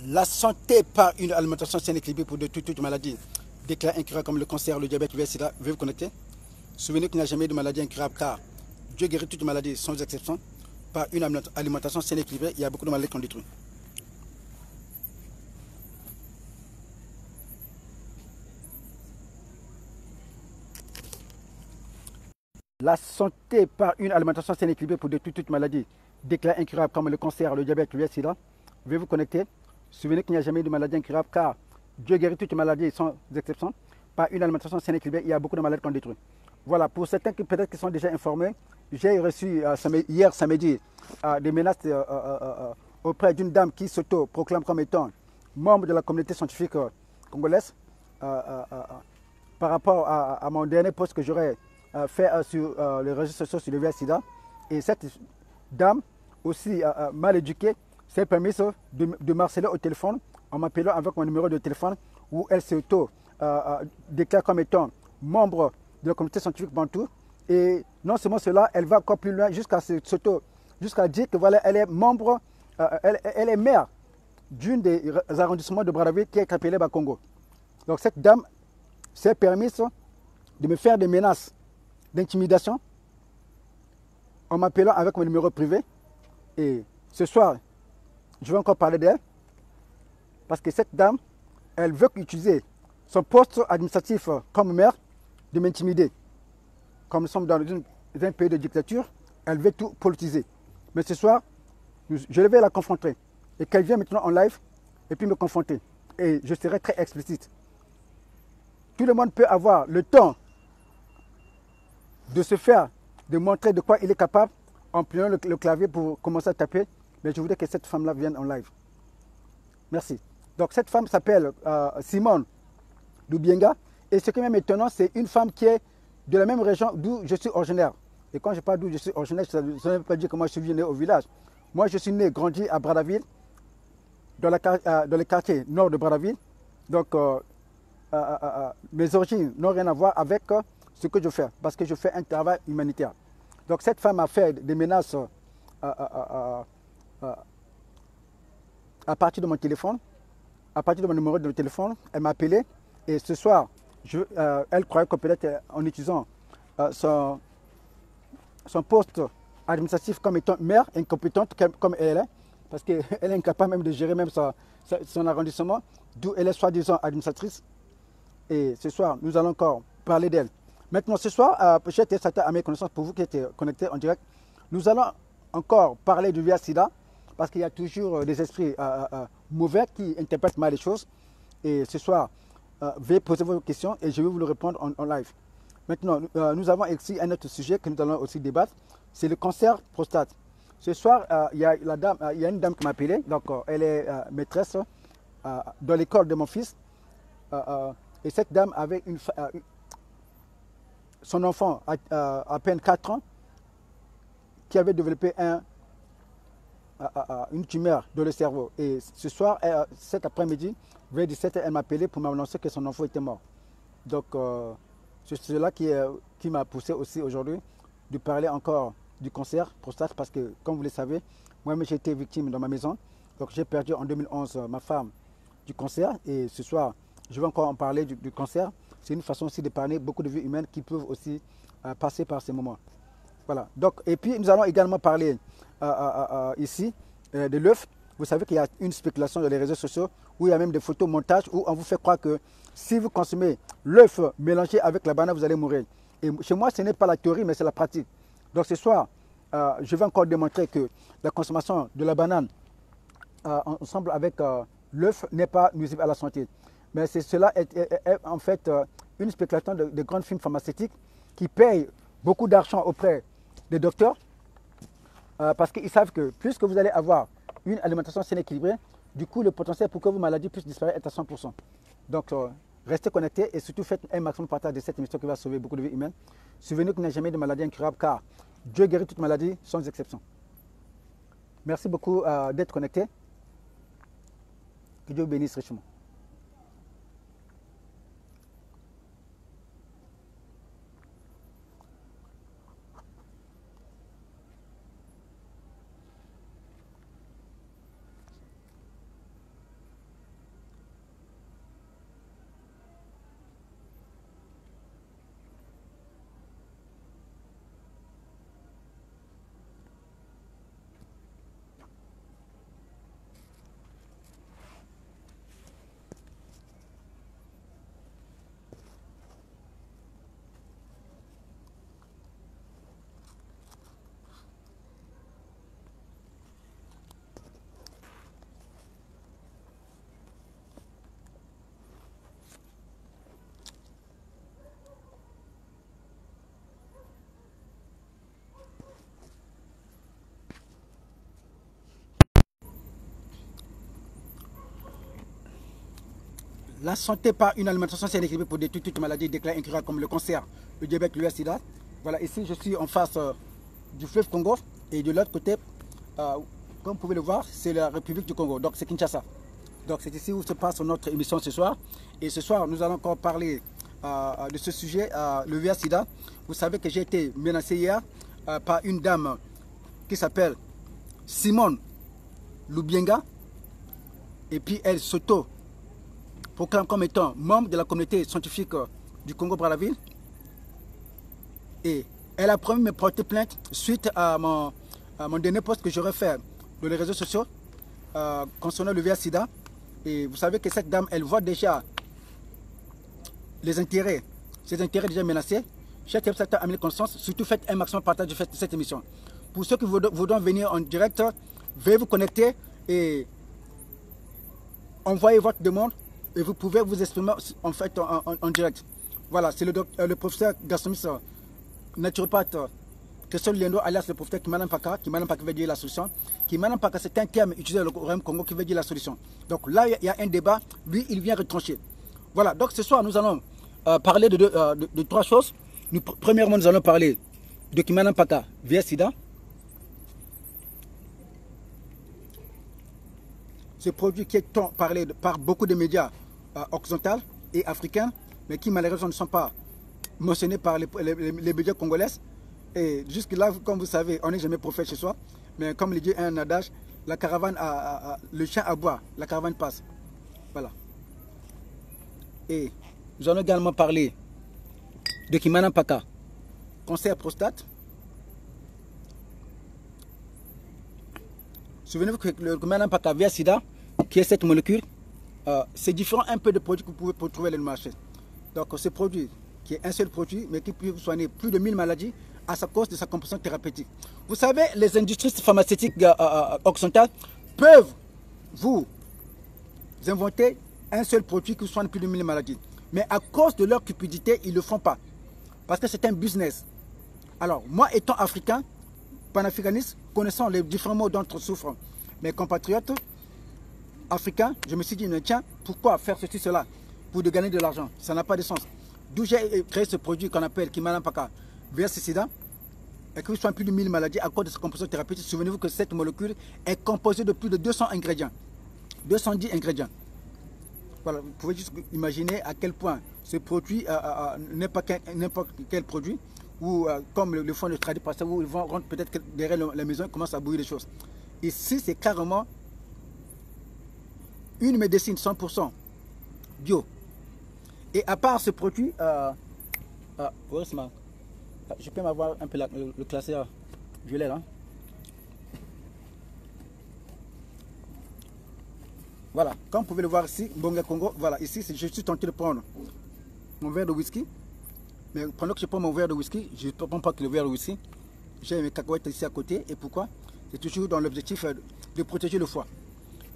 La santé par une alimentation saine et équilibrée pour de toute maladie. Déclare incurable comme le cancer, le diabète, le sida. Veuillez vous connecter. Souvenez qu'il n'y a jamais de maladie incurable car Dieu guérit toutes les maladies sans exception par une alimentation saine et équilibrée. Il y a beaucoup de maladies qu'on détruit. La santé par une alimentation saine et équilibrée pour de toute maladie. Déclare incurable comme le cancer, le diabète, le sida. Veuillez vous connecter. Souvenez qu'il n'y a jamais de maladie incurable car Dieu guérit toutes les maladies sans exception par une alimentation saine et équilibrée. Il y a beaucoup de maladies qu'on détruit. Voilà, pour certains qui peut-être qui sont déjà informés, j'ai reçu hier samedi des menaces auprès d'une dame qui s'auto-proclame comme étant membre de la communauté scientifique congolaise par rapport à mon dernier post que j'aurais fait sur les réseaux sociaux sur le VIH-Sida. Et cette dame, aussi mal éduquée, s'est permise de m'harceler au téléphone en m'appelant avec mon numéro de téléphone où elle s'auto-déclare comme étant membre de la communauté scientifique Bantou. Et non seulement cela, elle va encore plus loin jusqu'à dire que voilà, elle est membre, elle est maire d'une des arrondissements de Brazzaville qui est appelée Bakongo. Donc cette dame s'est permise de me faire des menaces d'intimidation en m'appelant avec mon numéro privé. Et ce soir, je vais encore parler d'elle parce que cette dame, elle veut utiliser son poste administratif comme maire de m'intimider. Comme nous sommes dans un pays de dictature, elle veut tout politiser. Mais ce soir, je vais la confronter. Et qu'elle vienne maintenant en live et puis me confronter. Et je serai très explicite. Tout le monde peut avoir le temps de se faire, de montrer de quoi il est capable en pliant le clavier pour commencer à taper. Mais je voudrais que cette femme-là vienne en live. Merci. Donc cette femme s'appelle Simone Doubienga. Et ce qui est même étonnant, c'est une femme qui est de la même région d'où je suis originaire. Et quand je parle d'où je suis originaire, ça ne veut pas dire que moi je suis né au village. Moi je suis né, grandi à Brazzaville, dans le quartier nord de Brazzaville. Donc mes origines n'ont rien à voir avec ce que je fais, parce que je fais un travail humanitaire. Donc cette femme a fait des menaces à partir de mon téléphone, à partir de mon numéro de téléphone. Elle m'a appelé et ce soir, elle croyait que peut-être en utilisant son poste administratif comme étant maire, incompétente comme elle est, parce qu'elle est incapable même de gérer même son arrondissement, d'où elle est soi-disant administratrice. Et ce soir, nous allons encore parler d'elle. Maintenant, ce soir, peut-être ça à mes connaissances, pour vous qui êtes connectés en direct, nous allons encore parler du VIH-Sida, parce qu'il y a toujours des esprits mauvais qui interprètent mal les choses. Et ce soir, veuillez poser vos questions et je vais vous le répondre en live. Maintenant, nous avons ici un autre sujet que nous allons aussi débattre, c'est le cancer prostate. Ce soir, il y a une dame qui m'a appelé, donc elle est maîtresse dans l'école de mon fils. Et cette dame avait son enfant à peine 4 ans qui avait développé une tumeur dans le cerveau. Et ce soir, cet après-midi, vers 17h, elle m'a appelé pour m'annoncer que son enfant était mort. Donc, c'est cela qui m'a poussé aussi aujourd'hui de parler encore du cancer prostate parce que, comme vous le savez, moi-même j'ai été victime dans ma maison. Donc, j'ai perdu en 2011 ma femme du cancer et ce soir, je vais encore en parler du cancer. C'est une façon aussi de parler beaucoup de vies humaines qui peuvent aussi passer par ces moments. Voilà. Donc, et puis, nous allons également parler ici de l'œuf. Vous savez qu'il y a une spéculation dans les réseaux sociaux où il y a même des photos montage où on vous fait croire que si vous consommez l'œuf mélangé avec la banane, vous allez mourir. Et chez moi, ce n'est pas la théorie, mais c'est la pratique. Donc ce soir, je vais encore démontrer que la consommation de la banane ensemble avec l'œuf n'est pas nuisible à la santé. Mais cela est en fait une spéculation de grandes firmes pharmaceutiques qui payent beaucoup d'argent auprès des docteurs parce qu'ils savent que plus que vous allez avoir une alimentation saine et équilibrée, du coup le potentiel pour que vos maladies puissent disparaître est à 100%. Donc restez connectés et surtout faites un maximum de partage de cette émission qui va sauver beaucoup de vies humaines. Souvenez-vous qu'il n'y a jamais de maladie incurable car Dieu guérit toute maladie sans exception. Merci beaucoup d'être connectés. Que Dieu vous bénisse richement. La santé par une alimentation saine et équilibrée pour détruire toute maladie déclarée incurable comme le cancer, le diabète, le sida. Voilà, ici je suis en face du fleuve Congo et de l'autre côté, comme vous pouvez le voir, c'est la République du Congo, donc c'est Kinshasa. Donc c'est ici où se passe notre émission ce soir. Et ce soir, nous allons encore parler de ce sujet, le VIH-Sida. Vous savez que j'ai été menacé hier par une dame qui s'appelle Simone Lubienga. Et puis elle s'auto-proclame comme étant membre de la communauté scientifique du Congo-Brazzaville. Et elle a promis de me porter plainte suite à mon dernier post que j'aurais fait dans les réseaux sociaux concernant le VIH-Sida. Et vous savez que cette dame, elle voit déjà les intérêts, ses intérêts déjà menacés. Chaque secteur a mis conscience, surtout faites un maximum de partage de cette émission. Pour ceux qui voudront venir en direct, veuillez vous connecter et envoyez votre demande et vous pouvez vous exprimer en fait en direct. Voilà, c'est le professeur gastronomiste naturopathe Christophe Liendo, alias le professeur Kimana Mpaka. Kimana Mpaka veut dire la solution. Kimana Mpaka, c'est un terme utilisé dans le Royaume Congo qui veut dire la solution. Donc là, il y a un débat. Lui, il vient retrancher. Voilà, donc ce soir, nous allons parler de trois choses. Premièrement, nous allons parler de Kimana Mpaka VIH-Sida. Ce produit qui est tant parlé par beaucoup de médias occidentaux et africains, mais qui malheureusement ne sont pas mentionnés par les médias congolais. Et jusque-là, comme vous savez, on n'est jamais prophète chez soi. Mais comme le dit un adage, la caravane le chien aboie, la caravane passe. Voilà. Et nous allons également parler de Kimana Mpaka, cancer prostate. Souvenez-vous que le Kimana Mpaka VIH-Sida, qui est cette molécule, c'est différent un peu de produits que vous pouvez trouver dans le marché. Donc ce produit, qui est un seul produit, mais qui peut vous soigner plus de 1000 maladies à cause de sa composition thérapeutique. Vous savez, les industries pharmaceutiques occidentales peuvent vous inventer un seul produit qui soigne plus de 1000 maladies. Mais à cause de leur cupidité, ils ne le font pas. Parce que c'est un business. Alors, moi étant africain, panafricaniste, connaissant les différents mots dont souffrent mes compatriotes africains, je me suis dit, tiens, pourquoi faire ceci, cela pour de gagner de l'argent? Ça n'a pas de sens. D'où j'ai créé ce produit qu'on appelle Kimana Mpaka VIH-Sida, et qui soigne plus de 1000 maladies à cause de sa composition thérapeutique. Souvenez-vous que cette molécule est composée de plus de 200 ingrédients. 210 ingrédients. Voilà, vous pouvez juste imaginer à quel point ce produit n'est pas n'importe quel produit, ou comme le font les tradipraticiens, où ils vont rentrer peut-être derrière la maison et commencent à bouillir les choses. Ici, c'est carrément une médecine 100% bio. Et à part ce produit, je peux m'avoir un peu le classeur violet là. Voilà, comme vous pouvez le voir ici, Mbonga Congo, voilà, ici je suis tenté de prendre mon verre de whisky. Mais pendant que je prends mon verre de whisky, je ne prends pas que le verre de whisky. J'ai mes cacahuètes ici à côté. Et pourquoi? C'est toujours dans l'objectif de protéger le foie.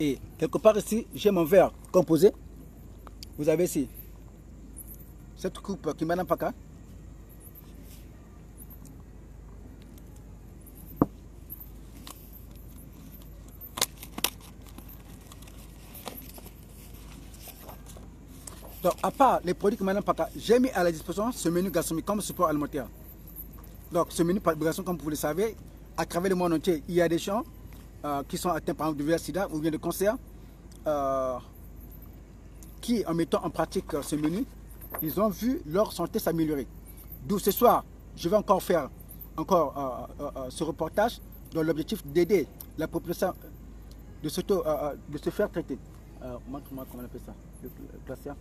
Et quelque part ici, j'ai mon verre composé. Vous avez ici cette coupe Kimana Mpaka. Donc, à part les produits Kimana Mpaka, j'ai mis à la disposition ce menu gastronomique comme support alimentaire. Donc, ce menu gastronomique, comme vous le savez, à travers le monde entier, il y a des gens qui sont atteints par exemple de VIH-Sida ou bien de cancer, qui, en mettant en pratique ce menu, ils ont vu leur santé s'améliorer. D'où ce soir, je vais encore faire ce reportage dans l'objectif d'aider la population de se faire traiter. Comment on appelle ça? Le classeur.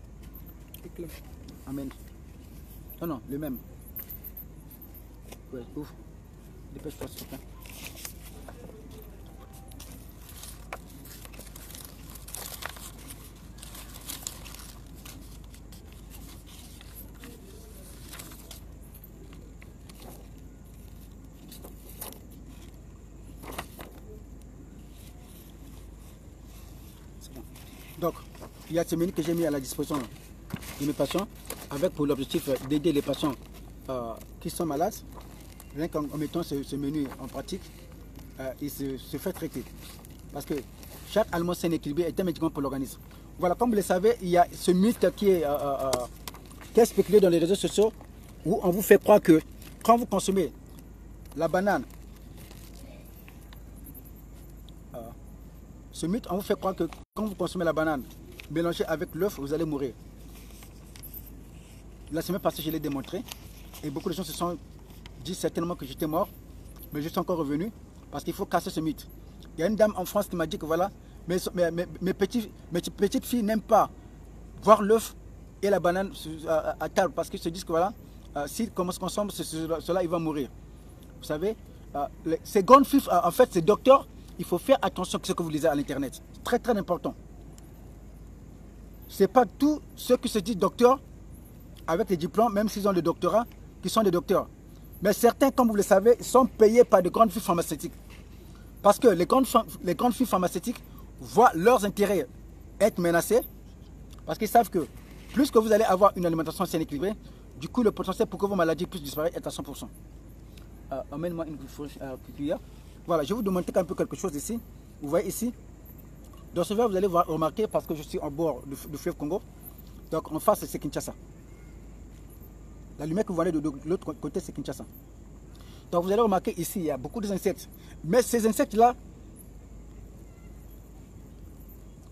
Amen. Non, non, le même. Ouais, ouvre. Dépêche-toi, s'il te plaît. Donc, il y a ce menu que j'ai mis à la disposition de mes patients, avec pour l'objectif d'aider les patients qui sont malades. Rien qu'en mettant ce menu en pratique, il se fait traiter. Parce que chaque aliment sain et équilibré est un médicament pour l'organisme. voilà, comme vous le savez, il y a ce mythe qui est spéculé dans les réseaux sociaux où on vous fait croire que quand vous consommez la banane, ce mythe, on vous fait croire que quand vous consommez la banane mélangée avec l'œuf, vous allez mourir. La semaine passée, je l'ai démontré et beaucoup de gens se sont dit certainement que j'étais mort, mais je suis encore revenu parce qu'il faut casser ce mythe. Il y a une dame en France qui m'a dit que voilà, mes petites filles n'aiment pas voir l'œuf et la banane à table parce qu'ils se disent que voilà, s'ils commencent à consommer cela, ils vont mourir. Vous savez, ces grandes filles, en fait, ces docteurs, il faut faire attention à ce que vous lisez à l'internet. C'est très très important. Ce n'est pas tous ceux qui se disent docteurs avec des diplômes, même s'ils ont le doctorat, qui sont des docteurs. Mais certains, comme vous le savez, sont payés par de grandes firmes pharmaceutiques. Parce que les grandes firmes pharmaceutiques voient leurs intérêts être menacés. Parce qu'ils savent que plus que vous allez avoir une alimentation saine et équilibrée, du coup, le potentiel pour que vos maladies puissent disparaître est à 100%. Emmène-moi une cuillère. Voilà, je vais vous démontrer un peu quelque chose ici. Vous voyez ici. Dans ce verre, vous allez remarquer, parce que je suis en bord du fleuve Congo. Donc en face, c'est Kinshasa. La lumière que vous voyez de l'autre côté, c'est Kinshasa. Donc vous allez remarquer ici, il y a beaucoup d'insectes. Mais ces insectes-là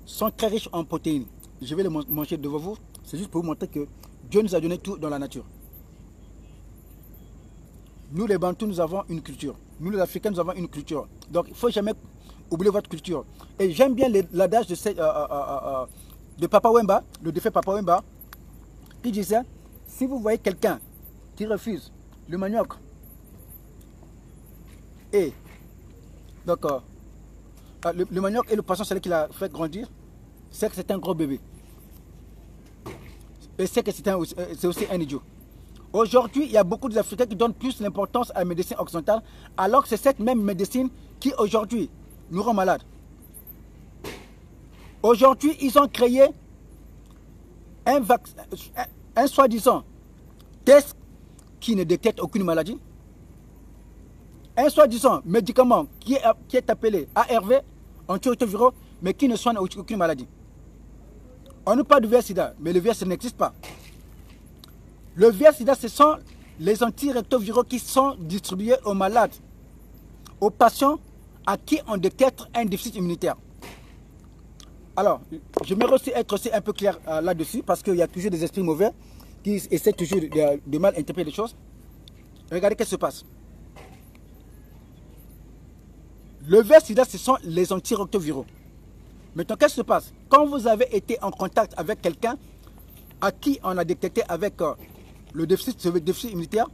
sont très riches en protéines. Je vais les manger devant vous. C'est juste pour vous montrer que Dieu nous a donné tout dans la nature. Nous les Bantous, nous avons une culture. Nous les Africains, nous avons une culture. Donc il ne faut jamais oublier votre culture. Et j'aime bien l'adage de Papa Wemba, le défunt Papa Wemba, qui disait, si vous voyez quelqu'un qui refuse le manioc et donc le manioc et le poisson salé qu'il a fait grandir, c'est que c'est un gros bébé. Et c'est que c'est aussi un idiot. Aujourd'hui, il y a beaucoup d'Africains qui donnent plus l'importance à la médecine occidentale, alors que c'est cette même médecine qui aujourd'hui nous rend malades. Aujourd'hui, ils ont créé un soi-disant test qui ne détecte aucune maladie. Un soi-disant médicament qui est appelé ARV, antirétroviraux, mais qui ne soigne aucune maladie. On nous parle du VIH-Sida, mais le VIH n'existe pas. Le VIH-Sida, ce sont les antirétroviraux qui sont distribués aux malades, aux patients à qui on détecte un déficit immunitaire. Alors, j'aimerais aussi être un peu clair là-dessus, parce qu'il y a toujours des esprits mauvais qui essaient toujours de mal interpréter les choses. Regardez ce qui se passe. Le VIH-Sida, ce sont les antirétroviraux. Maintenant, qu'est-ce qui se passe? Quand vous avez été en contact avec quelqu'un à qui on a détecté avec le déficit immunitaire,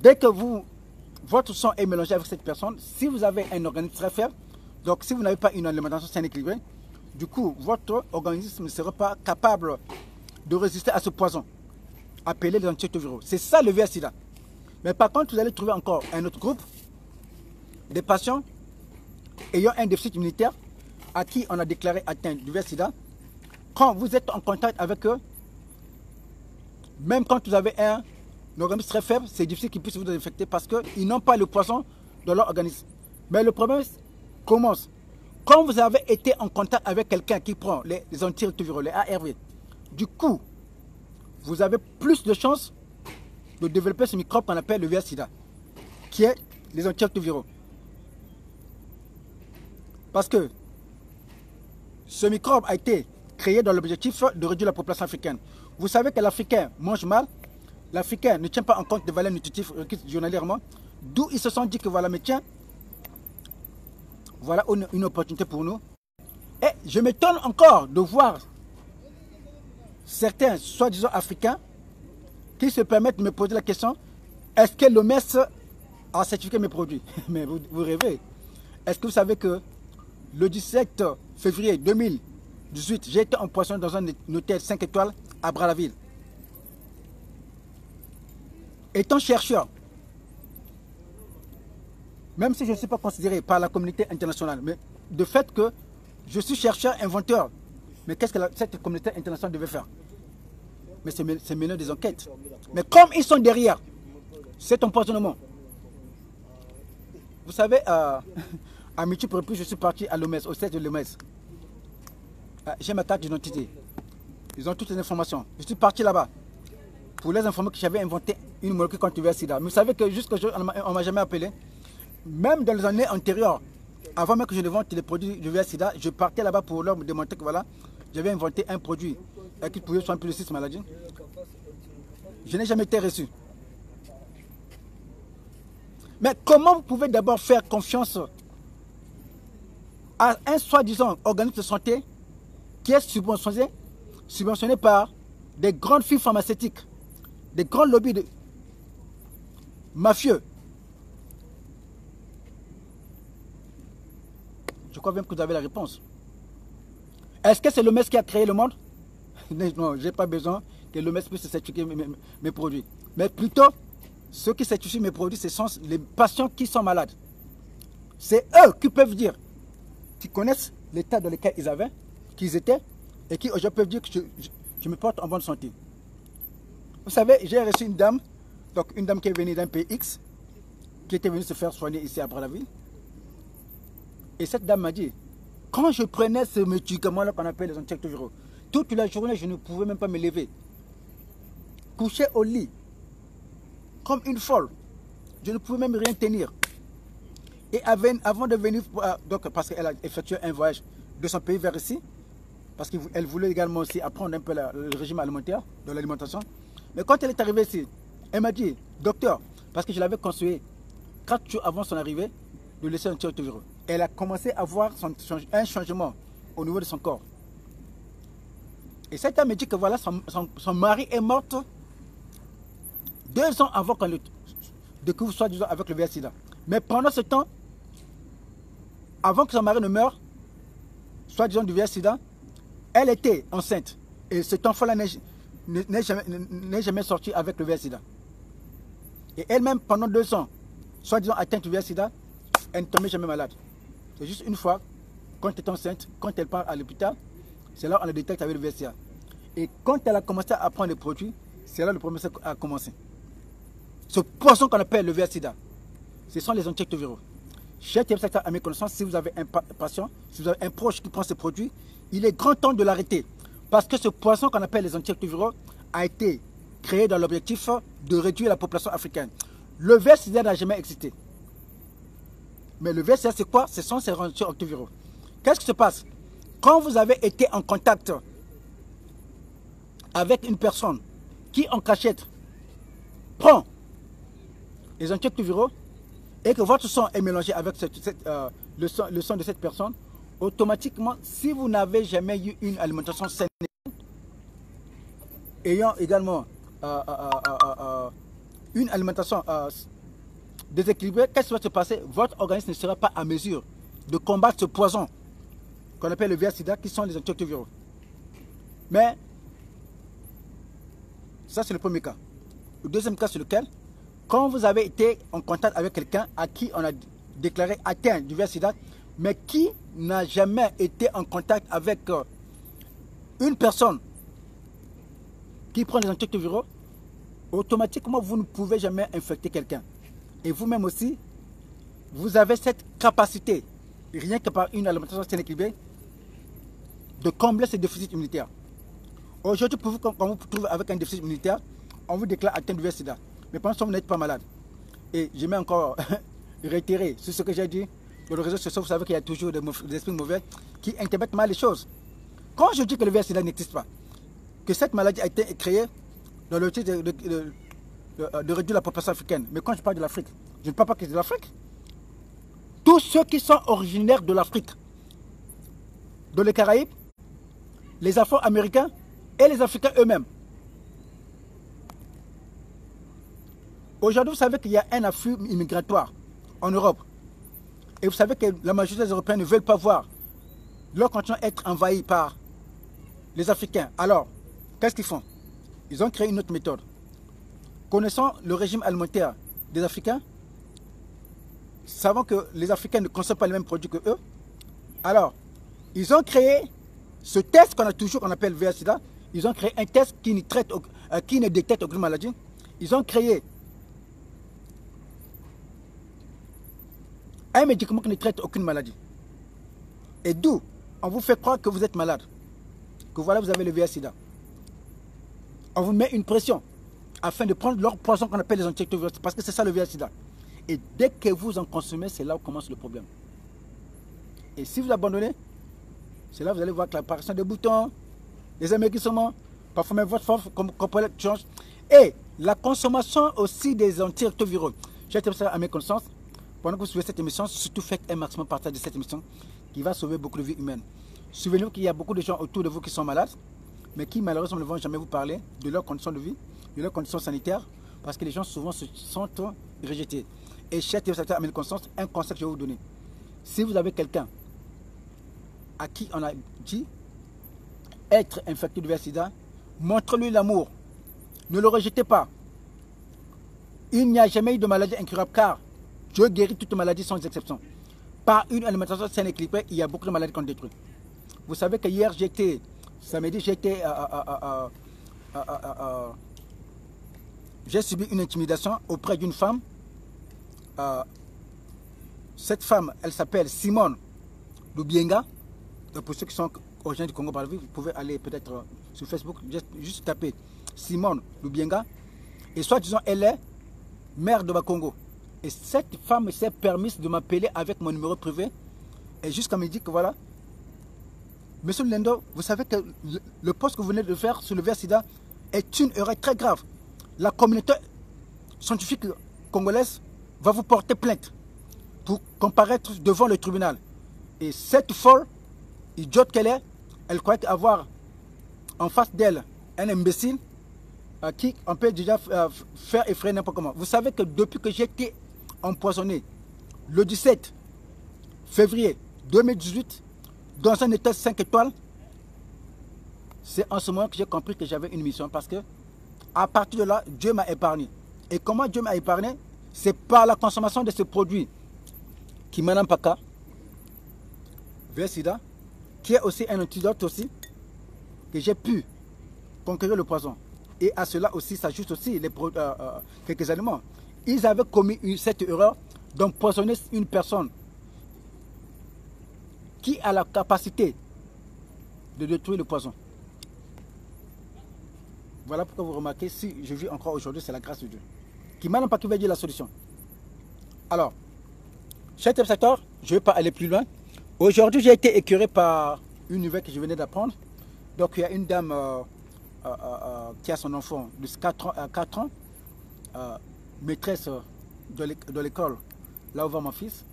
dès que votre sang est mélangé avec cette personne, si vous avez un organisme très faible, donc si vous n'avez pas une alimentation saine et équilibrée, du coup, votre organisme ne sera pas capable de résister à ce poison, appelé les antirétroviraux. C'est ça le VIH-Sida. Mais par contre, vous allez trouver encore un autre groupe, des patients ayant un déficit immunitaire, à qui on a déclaré atteint du VIH-Sida. Quand vous êtes en contact avec eux, même quand vous avez un organisme très faible, c'est difficile qu'ils puissent vous infecter parce qu'ils n'ont pas le poison dans leur organisme. Mais le problème commence quand vous avez été en contact avec quelqu'un qui prend les antirétroviraux, les ARV. Du coup, vous avez plus de chances de développer ce microbe qu'on appelle le VIH-Sida, qui est les antirétroviraux. Parce que ce microbe a été créé dans l'objectif de réduire la population africaine. Vous savez que l'Africain mange mal, l'Africain ne tient pas en compte des valeurs nutritives requises journalièrement, d'où ils se sont dit que voilà, mais tiens, voilà une opportunité pour nous. Et je m'étonne encore de voir certains soi-disant africains qui se permettent de me poser la question, est-ce que l'OMS a certifié mes produits? Mais vous rêvez. Est-ce que vous savez que le 17 février 2018, j'ai été empoisonné dans un hôtel 5 étoiles à Brazzaville. Étant chercheur, même si je ne suis pas considéré par la communauté internationale, mais de fait que je suis chercheur, inventeur, mais qu'est-ce que cette communauté internationale devait faire? Mais c'est mener des enquêtes. Mais comme ils sont derrière cet empoisonnement, vous savez, à multiples reprises, je suis parti à l'OMS, au siège de l'OMS. J'ai ma carte d'identité. Ils ont toutes les informations. Je suis parti là-bas pour les informer que j'avais inventé une molécule contre le VIH-Sida. Mais vous savez que jusqu'aujourd'hui, on ne m'a jamais appelé. Même dans les années antérieures, avant même que je ne vende les produits du VIH-Sida, je partais là-bas pour leur démontrer que voilà, j'avais inventé un produit qui pouvait soigner plus de 6 maladies. Je n'ai jamais été reçu. Mais comment vous pouvez d'abord faire confiance à un soi-disant organisme de santé qui est subventionné par des grandes firmes pharmaceutiques, des grands lobbies mafieux? Je crois même que vous avez la réponse. Est-ce que c'est l'OMS qui a créé le monde? Non, je n'ai pas besoin que l'OMS puisse certifier mes produits. Mais plutôt, ceux qui certifient mes produits, ce sont les patients qui sont malades. C'est eux qui peuvent dire, qui connaissent l'état dans lequel qu'ils étaient, et qui aujourd'hui peuvent dire que je me porte en bonne santé. Vous savez, j'ai reçu une dame, donc une dame qui est venue d'un pays X, qui était venue se faire soigner ici à Brazzaville. Et cette dame m'a dit, quand je prenais ce médicament-là qu'on appelle les antirétroviraux, toute la journée, je ne pouvais même pas me lever. Couché au lit, comme une folle. Je ne pouvais même rien tenir. Et avant de venir, donc parce qu'elle a effectué un voyage de son pays vers ici, parce qu'elle voulait également aussi apprendre un peu le régime alimentaire, de l'alimentation. Mais quand elle est arrivée ici, elle m'a dit, docteur, parce que je l'avais conseillé 4 jours avant son arrivée, de laisser un antirétroviraux. Elle a commencé à voir un changement au niveau de son corps. Et cette dame me dit que voilà, son mari est mort 2 ans avant qu'elle découvre soit disant avec le VIH-Sida. Mais pendant ce temps, avant que son mari ne meure, soit disant du VIH-Sida, elle était enceinte. Et cet enfant-là n'est jamais sorti avec le VIH-Sida. Et elle-même, pendant 2 ans, soit disant atteinte du VIH-Sida, elle ne tombait jamais malade. C'est juste une fois, quand elle est enceinte, quand elle part à l'hôpital, c'est là qu'on la détecte avec le VIH-Sida. Et quand elle a commencé à prendre les produits, c'est là le problème a commencé. Ce poison qu'on appelle le VIH-Sida, ce sont les antirétroviraux. Chers téléspectateurs, à mes connaissances, si vous avez un patient, si vous avez un proche qui prend ces produits, il est grand temps de l'arrêter. Parce que ce poison qu'on appelle les antirétroviraux a été créé dans l'objectif de réduire la population africaine. Le VIH-Sida n'a jamais existé. Mais le VIH-Sida, c'est quoi? Ce sont ces antirétroviraux. Qu'est-ce qui se passe? Quand vous avez été en contact avec une personne qui, en cachette, prend les antirétroviraux et que votre sang est mélangé avec le sang de cette personne, automatiquement, si vous n'avez jamais eu une alimentation saine, ayant également une alimentation déséquilibrée, qu'est-ce qui va se passer? Votre organisme ne sera pas à mesure de combattre ce poison qu'on appelle le VIH-Sida, qui sont les antirétroviraux. Mais ça, c'est le premier cas. Le deuxième cas, c'est lequel? Quand vous avez été en contact avec quelqu'un à qui on a déclaré atteint du VIH-Sida, mais qui n'a jamais été en contact avec une personne qui prend les antirétroviraux, automatiquement, vous ne pouvez jamais infecter quelqu'un. Et vous-même aussi, vous avez cette capacité, rien que par une alimentation saine et équilibrée, de combler ce déficit immunitaire. Aujourd'hui, pour vous, quand vous vous trouvez avec un déficit immunitaire, on vous déclare atteint du VIH-Sida. Mais pendant ce temps, vous n'êtes pas malade. Et je vais encore réitérer sur ce que j'ai dit. Dans le réseau social, vous savez qu'il y a toujours des esprits mauvais qui interprètent mal les choses. Quand je dis que le VIH-Sida n'existe pas, que cette maladie a été créée dans le but de réduire la population africaine. Mais quand je parle de l'Afrique, je ne parle pas que de l'Afrique. Tous ceux qui sont originaires de l'Afrique, dans les Caraïbes, les Afro-Américains et les Africains eux-mêmes. Aujourd'hui, vous savez qu'il y a un afflux immigratoire en Europe. Et vous savez que la majorité des Européens ne veulent pas voir leur continent être envahi par les Africains. Alors, qu'est-ce qu'ils font? Ils ont créé une autre méthode. Connaissant le régime alimentaire des Africains, savant que les Africains ne consomment pas les mêmes produits que eux, alors, ils ont créé ce test qu'on a toujours, qu'on appelle VIH-Sida. Ils ont créé un test qui ne détecte aucune maladie. Ils ont créé un médicament qui ne traite aucune maladie. Et d'où on vous fait croire que vous êtes malade. que voilà, vous avez le VIH-Sida. On vous met une pression afin de prendre leur poison qu'on appelle les antirétroviraux, parce que c'est ça le VIH-Sida. Et dès que vous en consommez, c'est là où commence le problème. Et si vous abandonnez, c'est là où vous allez voir que l'apparition des boutons, des amaigrissements, parfois même votre forme corporelle change. Et la consommation aussi des antirétroviraux. J'ai été ça à mes connaissances. Pendant que vous suivez cette émission, surtout faites un maximum partage de cette émission qui va sauver beaucoup de vies humaines. Souvenez-vous qu'il y a beaucoup de gens autour de vous qui sont malades, mais qui malheureusement ne vont jamais vous parler de leurs conditions de vie, de leurs conditions sanitaires, parce que les gens souvent se sentent rejetés. Et chers téléspectateurs, à mes connaissances, un conseil que je vais vous donner. Si vous avez quelqu'un à qui on a dit être infecté du VIH-Sida, montrez-lui l'amour. Ne le rejetez pas. Il n'y a jamais eu de maladie incurable car Dieu guérit toutes les maladies sans exception. Par une alimentation saine et équilibrée, il y a beaucoup de maladies qu'on détruit. Vous savez que hier, samedi, j'ai subi une intimidation auprès d'une femme. Cette femme, elle s'appelle Simone Lubienga. Pour ceux qui sont originaires du Congo, vous pouvez aller peut-être sur Facebook, juste taper Simone Lubienga. Et soit disons, elle est maire de Bakongo. Et cette femme s'est permise de m'appeler avec mon numéro privé. Et jusqu'à me dire que voilà, Monsieur Lendo, vous savez que le poste que vous venez de faire sur le VIH-Sida est une erreur très grave. La communauté scientifique congolaise va vous porter plainte pour comparaître devant le tribunal. Et cette folle, idiote qu'elle est, elle croit avoir en face d'elle un imbécile à qui on peut déjà faire effrayer n'importe comment. Vous savez que depuis que j'ai été empoisonné le 17 février 2018 dans un état 5 étoiles, c'est en ce moment que j'ai compris que j'avais une mission parce que à partir de là, Dieu m'a épargné. Et comment Dieu m'a épargné? C'est par la consommation de ce produit qui Manampaka, VIH-Sida, qui est aussi un antidote aussi, que j'ai pu conquérir le poison. Et à cela aussi s'ajoutent aussi quelques aliments. Ils avaient commis cette erreur d'empoisonner une personne qui a la capacité de détruire le poison. Voilà pourquoi vous remarquez, si je vis encore aujourd'hui, c'est la grâce de Dieu. Qui m'a pas qui veut dire la solution. Alors, chers téléspectateurs, je ne vais pas aller plus loin. Aujourd'hui, j'ai été écœuré par une nouvelle que je venais d'apprendre. Donc, il y a une dame qui a son enfant de 4 ans, maîtresse de l'école, là où va mon fils.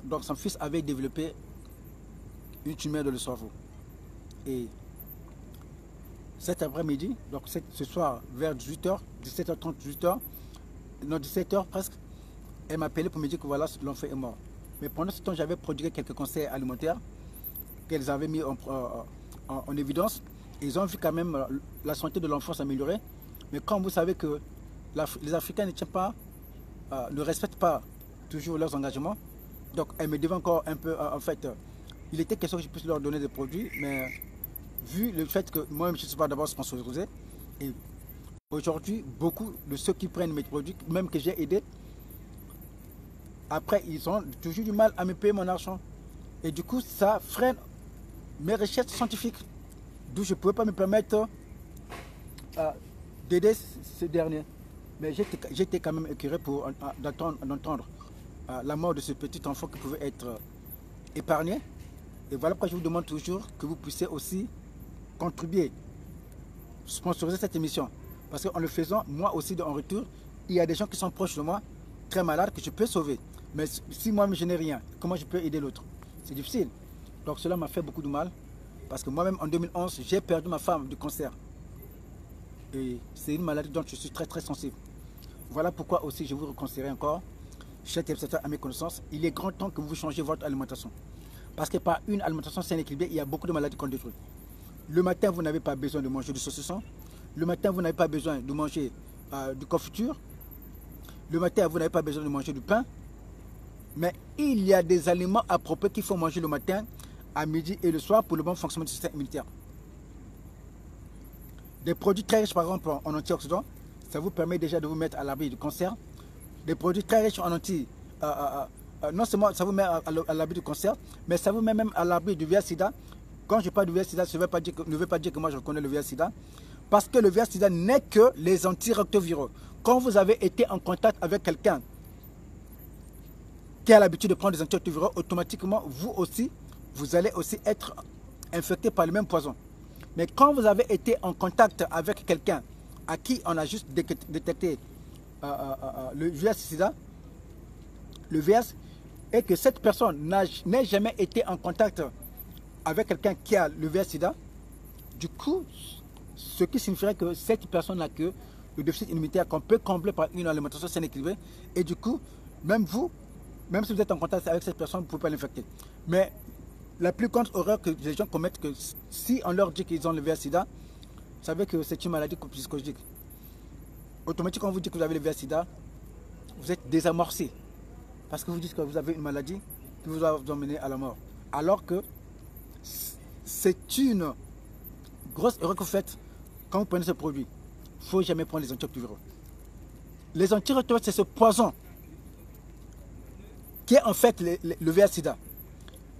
Donc, son fils avait développé une tumeur de le cerveau. Et cet après-midi, donc ce soir vers 18h, 17h30, 18h, non 17h presque, elle m'a appelé pour me dire que voilà, l'enfant est mort. Mais pendant ce temps, j'avais produit quelques conseils alimentaires qu'elles avaient mis en évidence. Ils ont vu quand même la santé de l'enfant s'améliorer. Mais comme vous savez que les Africains ne respectent pas toujours leurs engagements, donc elle me devait encore un peu, en fait, il était question que je puisse leur donner des produits, mais vu le fait que moi-même je ne suis pas d'abord sponsorisé, et aujourd'hui, beaucoup de ceux qui prennent mes produits, même que j'ai aidé, après ils ont toujours du mal à me payer mon argent. Et du coup, ça freine mes recherches scientifiques. D'où je ne pouvais pas me permettre d'aider ce dernier. Mais j'étais quand même écœuré d'entendre la mort de ce petit enfant qui pouvait être épargné. Et voilà pourquoi je vous demande toujours que vous puissiez aussi contribuer, sponsoriser cette émission. Parce qu'en le faisant, moi aussi en retour, il y a des gens qui sont proches de moi, très malades, que je peux sauver. Mais si moi-même je n'ai rien, comment je peux aider l'autre? C'est difficile. Donc cela m'a fait beaucoup de mal. Parce que moi-même en 2011, j'ai perdu ma femme du cancer. Et c'est une maladie dont je suis très très sensible. Voilà pourquoi aussi je vous reconseillerais encore, chers téléspectateurs, à mes connaissances, il est grand temps que vous changiez votre alimentation. Parce que par une alimentation saine et équilibrée, il y a beaucoup de maladies qu'on détruit. Le matin, vous n'avez pas besoin de manger du saucisson. Le matin, vous n'avez pas besoin de manger du confiture. Le matin, vous n'avez pas besoin de manger du pain. Mais il y a des aliments appropriés qu'il faut manger le matin, à midi et le soir pour le bon fonctionnement du système immunitaire. Des produits très riches, par exemple, en antioxydants, ça vous permet déjà de vous mettre à l'abri du cancer. Des produits très riches en non seulement ça vous met à l'abri du cancer, mais ça vous met même à l'abri du VIH-Sida, Quand je parle du VIH-Sida, ne veut pas dire que moi je reconnais le VIH-Sida. Parce que le VIH-Sida n'est que les antirétroviraux. Quand vous avez été en contact avec quelqu'un qui a l'habitude de prendre des antirétroviraux, automatiquement, vous aussi, vous allez aussi être infecté par le même poison. Mais quand vous avez été en contact avec quelqu'un à qui on a juste détecté le VIH-Sida, le VIH, et que cette personne n'ait jamais été en contact avec quelqu'un qui a le VIH-Sida, du coup, ce qui signifierait que cette personne n'a que le déficit immunitaire qu'on peut combler par une alimentation saine et équilibrée, et du coup, même si vous êtes en contact avec cette personne, vous ne pouvez pas l'infecter. Mais la plus grande horreur que les gens commettent, que si on leur dit qu'ils ont le VIH-Sida, vous savez que c'est une maladie psychologique. Automatiquement, on vous dit que vous avez le VIH-Sida, vous êtes désamorcé. Parce que vous dites que vous avez une maladie qui vous va vous emmener à la mort. Alors que c'est une grosse erreur que vous faites quand vous prenez ce produit. Il ne faut jamais prendre les antirétroviraux. Les antirétroviraux, c'est ce poison qui est en fait le VIH-Sida,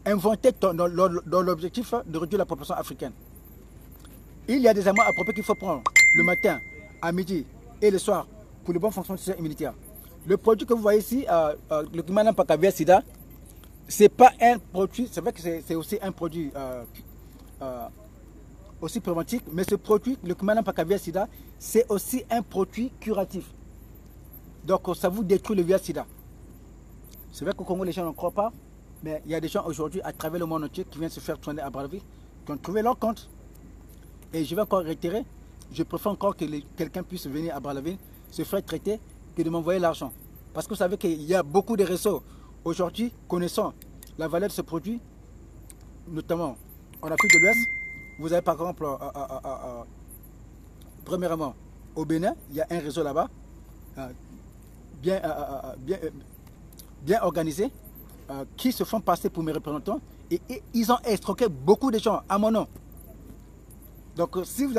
inventé dans l'objectif de réduire la population africaine. Il y a des aliments appropriés qu'il faut prendre le matin, à midi et le soir pour le bon fonctionnement du système immunitaire. Le produit que vous voyez ici, le Kimanapaka VIH-Sida, c'est pas un produit, c'est vrai que c'est aussi un produit aussi préventif, mais ce produit, le Kimanapaka VIH-Sida, c'est aussi un produit curatif. Donc ça vous détruit le VIH-Sida. C'est vrai qu'au Congo, les gens n'en croient pas, mais il y a des gens aujourd'hui à travers le monde entier qui viennent se faire soigner à Brazzaville, qui ont trouvé leur compte. Et je vais encore réitérer, je préfère encore que quelqu'un puisse venir à Brazzaville, se faire traiter, que de m'envoyer l'argent. Parce que vous savez qu'il y a beaucoup de réseaux aujourd'hui connaissant la valeur de ce produit, notamment en Afrique de l'Ouest. Vous avez par exemple, premièrement, au Bénin, il y a un réseau là-bas, bien organisé, qui se font passer pour mes représentants, et ils ont escroqué beaucoup de gens à mon nom. Donc si vous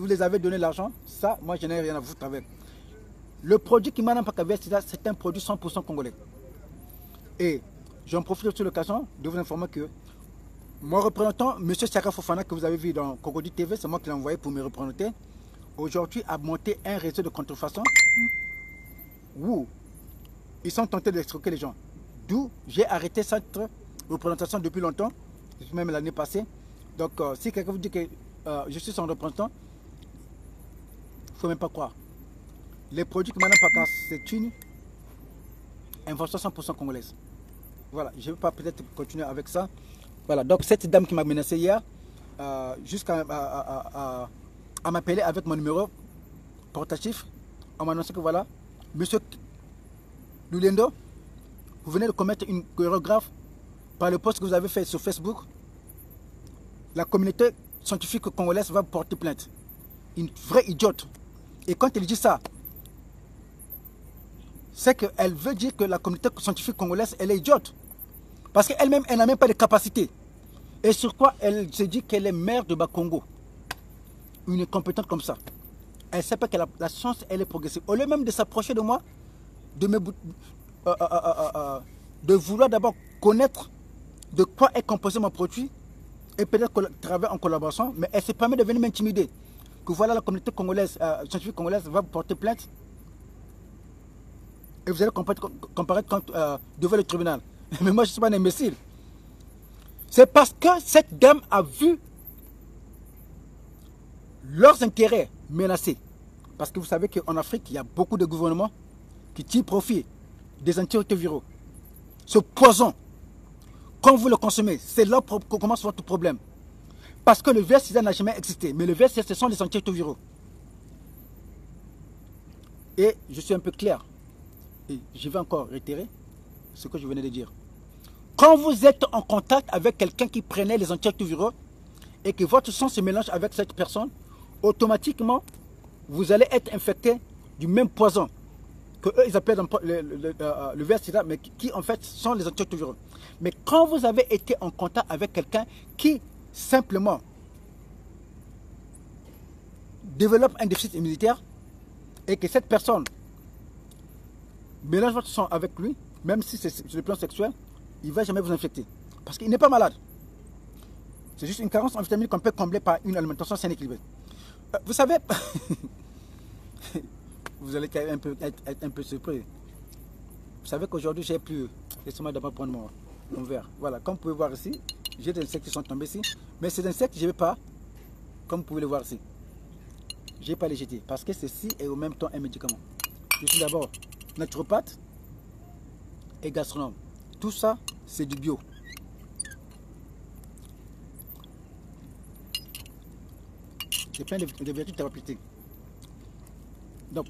les avez donné l'argent, ça, moi je n'ai rien à foutre avec. Le produit Kimanapaka VIH-Sida, c'est un produit 100% congolais. Et j'en profite sur l'occasion de vous informer que mon représentant, M. Siaka Fofana, que vous avez vu dans Cocody TV, c'est moi qui l'ai envoyé pour me représenter, aujourd'hui a monté un réseau de contrefaçon où ils sont tentés d'extroquer les gens. D'où j'ai arrêté cette représentation depuis longtemps, même l'année passée. Donc si quelqu'un vous dit que je suis son représentant, il ne faut même pas croire. Les produits Kimanapaka, c'est une invention 100% congolaise. Voilà, je ne vais pas peut-être continuer avec ça. Voilà, donc cette dame qui m'a menacé hier, jusqu'à m'appeler avec mon numéro portatif, on m'a annoncé que voilà, monsieur Lulendo, vous venez de commettre une erreur grave par le post que vous avez fait sur Facebook. La communauté scientifique congolaise va porter plainte. Une vraie idiote. Et quand elle dit ça, c'est qu'elle veut dire que la communauté scientifique congolaise, elle est idiote. Parce qu'elle-même, elle n'a même pas de capacité. Et sur quoi elle se dit qu'elle est mère de Bakongo. Une compétente comme ça. Elle sait pas que la science, elle est progressive. Au lieu même de s'approcher de moi, de vouloir d'abord connaître de quoi est composé mon produit, et peut-être travailler en collaboration, mais elle se permet de venir m'intimider. Que voilà, la communauté congolaise, scientifique congolaise va vous porter plainte. Et vous allez comparaître devant le tribunal. Mais moi, je ne suis pas un imbécile. C'est parce que cette dame a vu leurs intérêts menacés. Parce que vous savez qu'en Afrique, il y a beaucoup de gouvernements qui tirent profit des antirétroviraux. Ce poison, quand vous le consommez, c'est là que commence votre problème. Parce que le VIH-Sida n'a jamais existé. Mais le VIH-Sida, ce sont les antirétroviraux. Et je suis un peu clair. Et je vais encore réitérer ce que je venais de dire. Quand vous êtes en contact avec quelqu'un qui prenait les antirétroviraux et que votre sang se mélange avec cette personne, automatiquement, vous allez être infecté du même poison que eux, ils appellent le VIH-Sida, mais qui en fait sont les antirétroviraux. Mais quand vous avez été en contact avec quelqu'un qui simplement développe un déficit immunitaire et que cette personne mélange votre sang avec lui, même si c'est sur le plan sexuel, il ne va jamais vous infecter. Parce qu'il n'est pas malade. C'est juste une carence en vitamines qu'on peut combler par une alimentation saine et équilibrée. Vous savez, vous allez être un peu surpris. Vous savez qu'aujourd'hui, j'ai plus. Laissez-moi d'abord prendre mon verre. Voilà, comme vous pouvez voir ici, j'ai des insectes qui sont tombés ici. Mais ces insectes, je ne vais pas, comme vous pouvez le voir ici, je ne vais pas les jeter. Parce que ceci est au même temps un médicament. Je suis d'abord naturopathe et gastronome. Tout ça, c'est du bio. C'est plein de vertus thérapeutiques. Donc,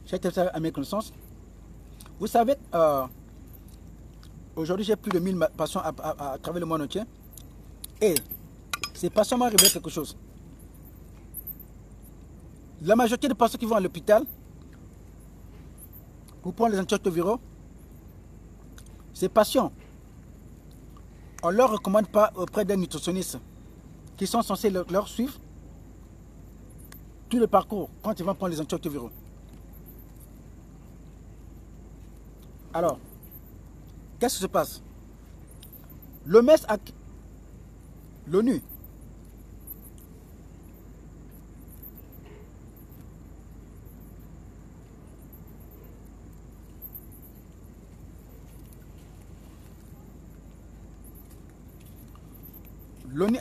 j'ai été ça à mes connaissances. Vous savez, aujourd'hui j'ai plus de 1000 patients à travers le monde entier. Et ces patients m'ont révélé quelque chose. La majorité des patients qui vont à l'hôpital pour prendre les antirétroviraux, ces patients, on ne leur recommande pas auprès d'un nutritionniste qui sont censés leur suivre tout le parcours quand ils vont prendre les antirétroviraux. Alors, qu'est-ce qui se passe? L'ONU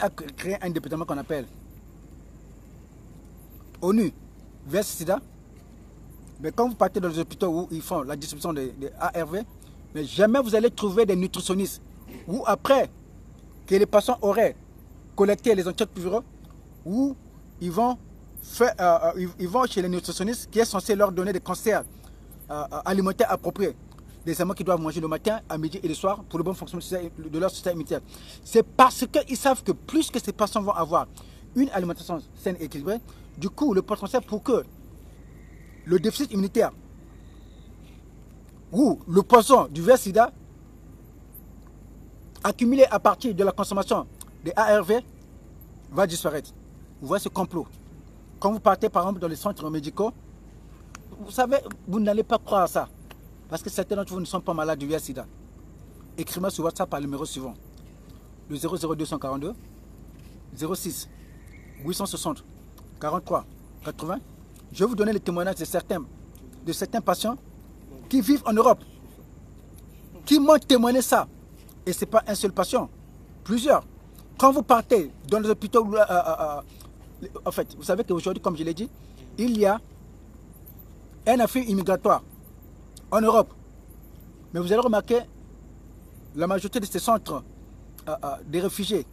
a créé un département qu'on appelle ONU vs SIDA. Mais quand vous partez dans les hôpitaux où ils font la distribution des ARV, mais jamais vous allez trouver des nutritionnistes où après que les patients auraient collecté les antirétroviraux, où ils vont chez les nutritionnistes qui est censé leur donner des conseils alimentaires appropriés, des aliments qu'ils doivent manger le matin, à midi et le soir pour le bon fonctionnement de leur système immunitaire. C'est parce qu'ils savent que plus que ces patients vont avoir une alimentation saine et équilibrée, du coup le potentiel pour que le déficit immunitaire ou le poison du VIH-Sida accumulé à partir de la consommation des ARV va disparaître. Vous voyez ce complot. Quand vous partez par exemple dans les centres médicaux, vous savez, vous n'allez pas croire à ça. Parce que certains d'entre vous ne sont pas malades du VIH-Sida. Écrivez-moi sur WhatsApp par le numéro suivant. Le 00242 06 860 43 80. Je vais vous donner les témoignages de certains patients qui vivent en Europe, qui m'ont témoigné ça. Et ce n'est pas un seul patient, plusieurs. Quand vous partez dans les hôpitaux, en fait, vous savez qu'aujourd'hui, comme je l'ai dit, il y a un afflux immigratoire en Europe. Mais vous allez remarquer, la majorité de ces centres des réfugiés,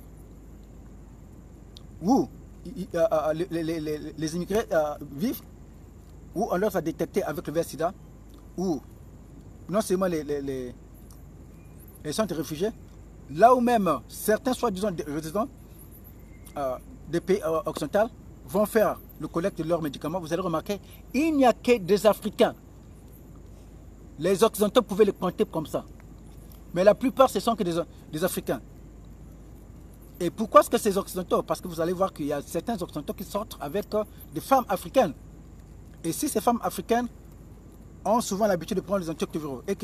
où les immigrés vivent, où on leur a détecté avec le VIH-Sida, où non seulement les centres de réfugiés, là où même certains soi-disant résidents des pays occidentaux vont faire le collecte de leurs médicaments, vous allez remarquer, il n'y a que des Africains. Les Occidentaux pouvaient les compter comme ça. Mais la plupart, ce sont que des Africains. Et pourquoi est-ce que ces Occidentaux? Parce que vous allez voir qu'il y a certains Occidentaux qui sortent avec des femmes africaines. Et si ces femmes africaines ont souvent l'habitude de prendre les antirétroviraux et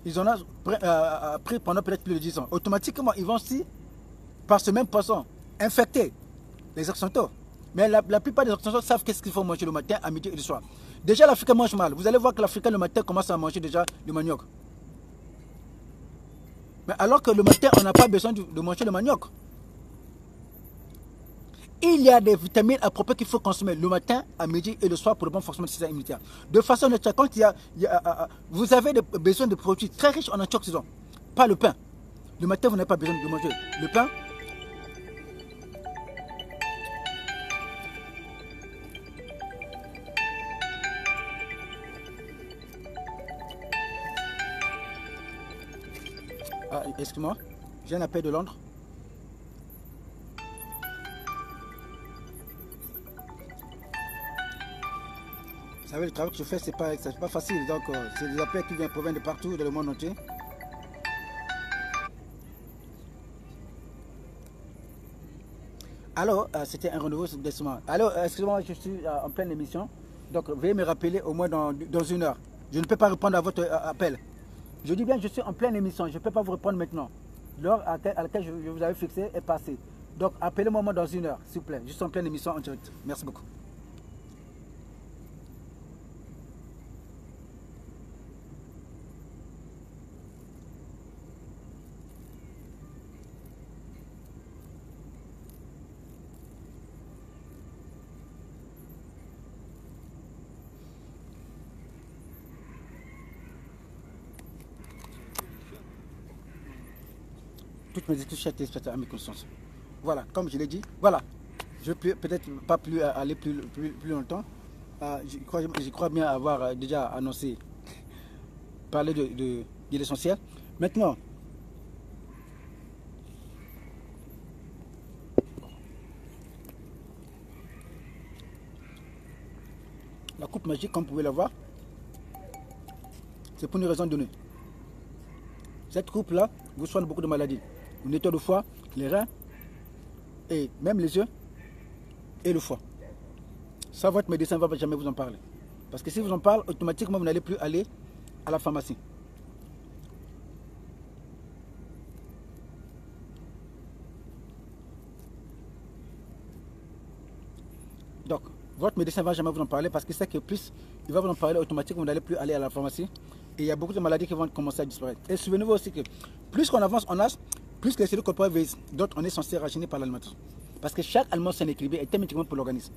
ils en ont pris pendant peut-être plus de 10 ans, automatiquement, ils vont aussi, par ce même poison, infecter les Occidentaux. Mais la plupart des Occidentaux savent qu'est-ce qu'il faut manger le matin, à midi et le soir. Déjà, l'Africain mange mal. Vous allez voir que l'Africain, le matin, commence à manger déjà du manioc. Mais alors que le matin, on n'a pas besoin de manger le manioc. Il y a des vitamines appropriées qu'il faut consommer le matin, à midi et le soir pour le bon fonctionnement du système immunitaire. De façon naturelle, quand vous avez besoin de produits très riches en antioxydants, pas le pain. Le matin, vous n'avez pas besoin de manger le pain. Excuse-moi, j'ai un appel de Londres. Vous savez, le travail que je fais, c'est pas facile. Donc, c'est des appels qui viennent provenir de partout, dans le monde entier. Alors, c'était un rendez-vous de ce moment. Alors, excusez-moi, je suis en pleine émission. Donc, veuillez me rappeler au moins dans 1 heure. Je ne peux pas répondre à votre appel. Je dis bien, je suis en pleine émission. Je ne peux pas vous répondre maintenant. l'heure à laquelle je vous avais fixé est passée. Donc, appelez-moi dans 1 heure, s'il vous plaît. Je suis en pleine émission en direct. Merci beaucoup. Toutes mes excuses, chers téléspectateurs, à mes consciences. Voilà, comme je l'ai dit, voilà. Je ne peux peut-être pas plus aller plus longtemps. Je crois bien avoir déjà annoncé, parlé de l'essentiel. Maintenant, la coupe magique, comme vous pouvez la voir, c'est pour une raison donnée. Cette coupe-là vous soigne beaucoup de maladies. Vous nettoie le foie, les reins, et même les yeux et le foie. Ça, votre médecin ne va jamais vous en parler. Parce que si vous en parle, automatiquement, vous n'allez plus aller à la pharmacie. Donc, votre médecin ne va jamais vous en parler parce qu'il sait que plus il va vous en parler, automatiquement, vous n'allez plus aller à la pharmacie. Et il y a beaucoup de maladies qui vont commencer à disparaître. Et souvenez-vous aussi que plus qu'on avance en âge, plus que les cellules corporelles vieillissent, d'autres, on est censé rajeunir par l'alimentation. Parce que chaque aliment sain équilibré est thématiquement pour l'organisme.